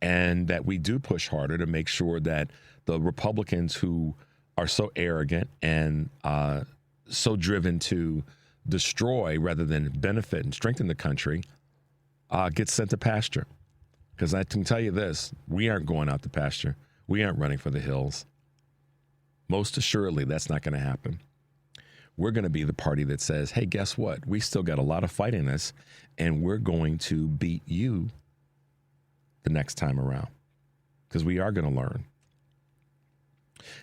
and that we do push harder to make sure that the Republicans who are so arrogant and so driven to destroy rather than benefit and strengthen the country get sent to pasture. Because I can tell you this, we aren't going out to pasture. We aren't running for the hills. Most assuredly, that's not going to happen. We're going to be the party that says, hey, guess what? We still got a lot of fight in us, and we're going to beat you the next time around, because we are going to learn.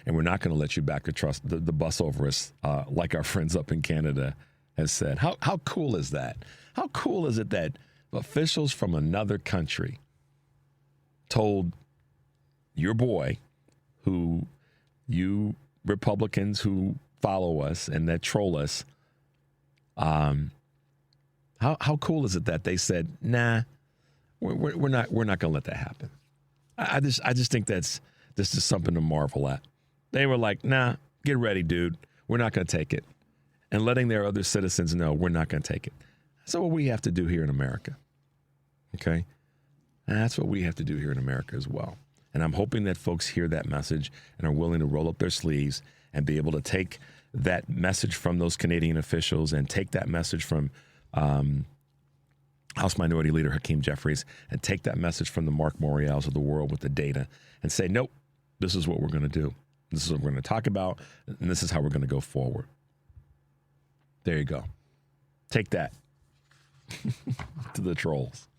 And we're not going to let you back the bus over us like our friends up in Canada has said. How cool is that? How cool is it that officials from another country told your boy, who you Republicans who follow us and that troll us, how cool is it that they said, nah, we're not going to let that happen. I just think this is something to marvel at. They were like, nah, get ready, dude. We're not going to take it. And letting their other citizens know we're not going to take it. That's what we have to do here in America. Okay? And that's what we have to do here in America as well. And I'm hoping that folks hear that message and are willing to roll up their sleeves and be able to take that message from those Canadian officials and take that message from House Minority Leader Hakeem Jeffries and take that message from the Mark Morials of the world with the data and say, nope, this is what we're going to do. This is what we're going to talk about, and this is how we're going to go forward. There you go. Take that to the trolls.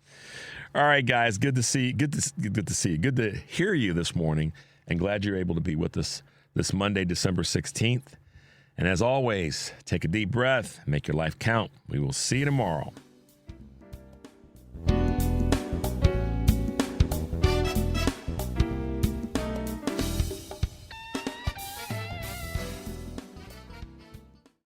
All right, guys, good to see you. Good to see you. Good to hear you this morning, and glad you're able to be with us this Monday, December 16th. And as always, take a deep breath, make your life count. We will see you tomorrow.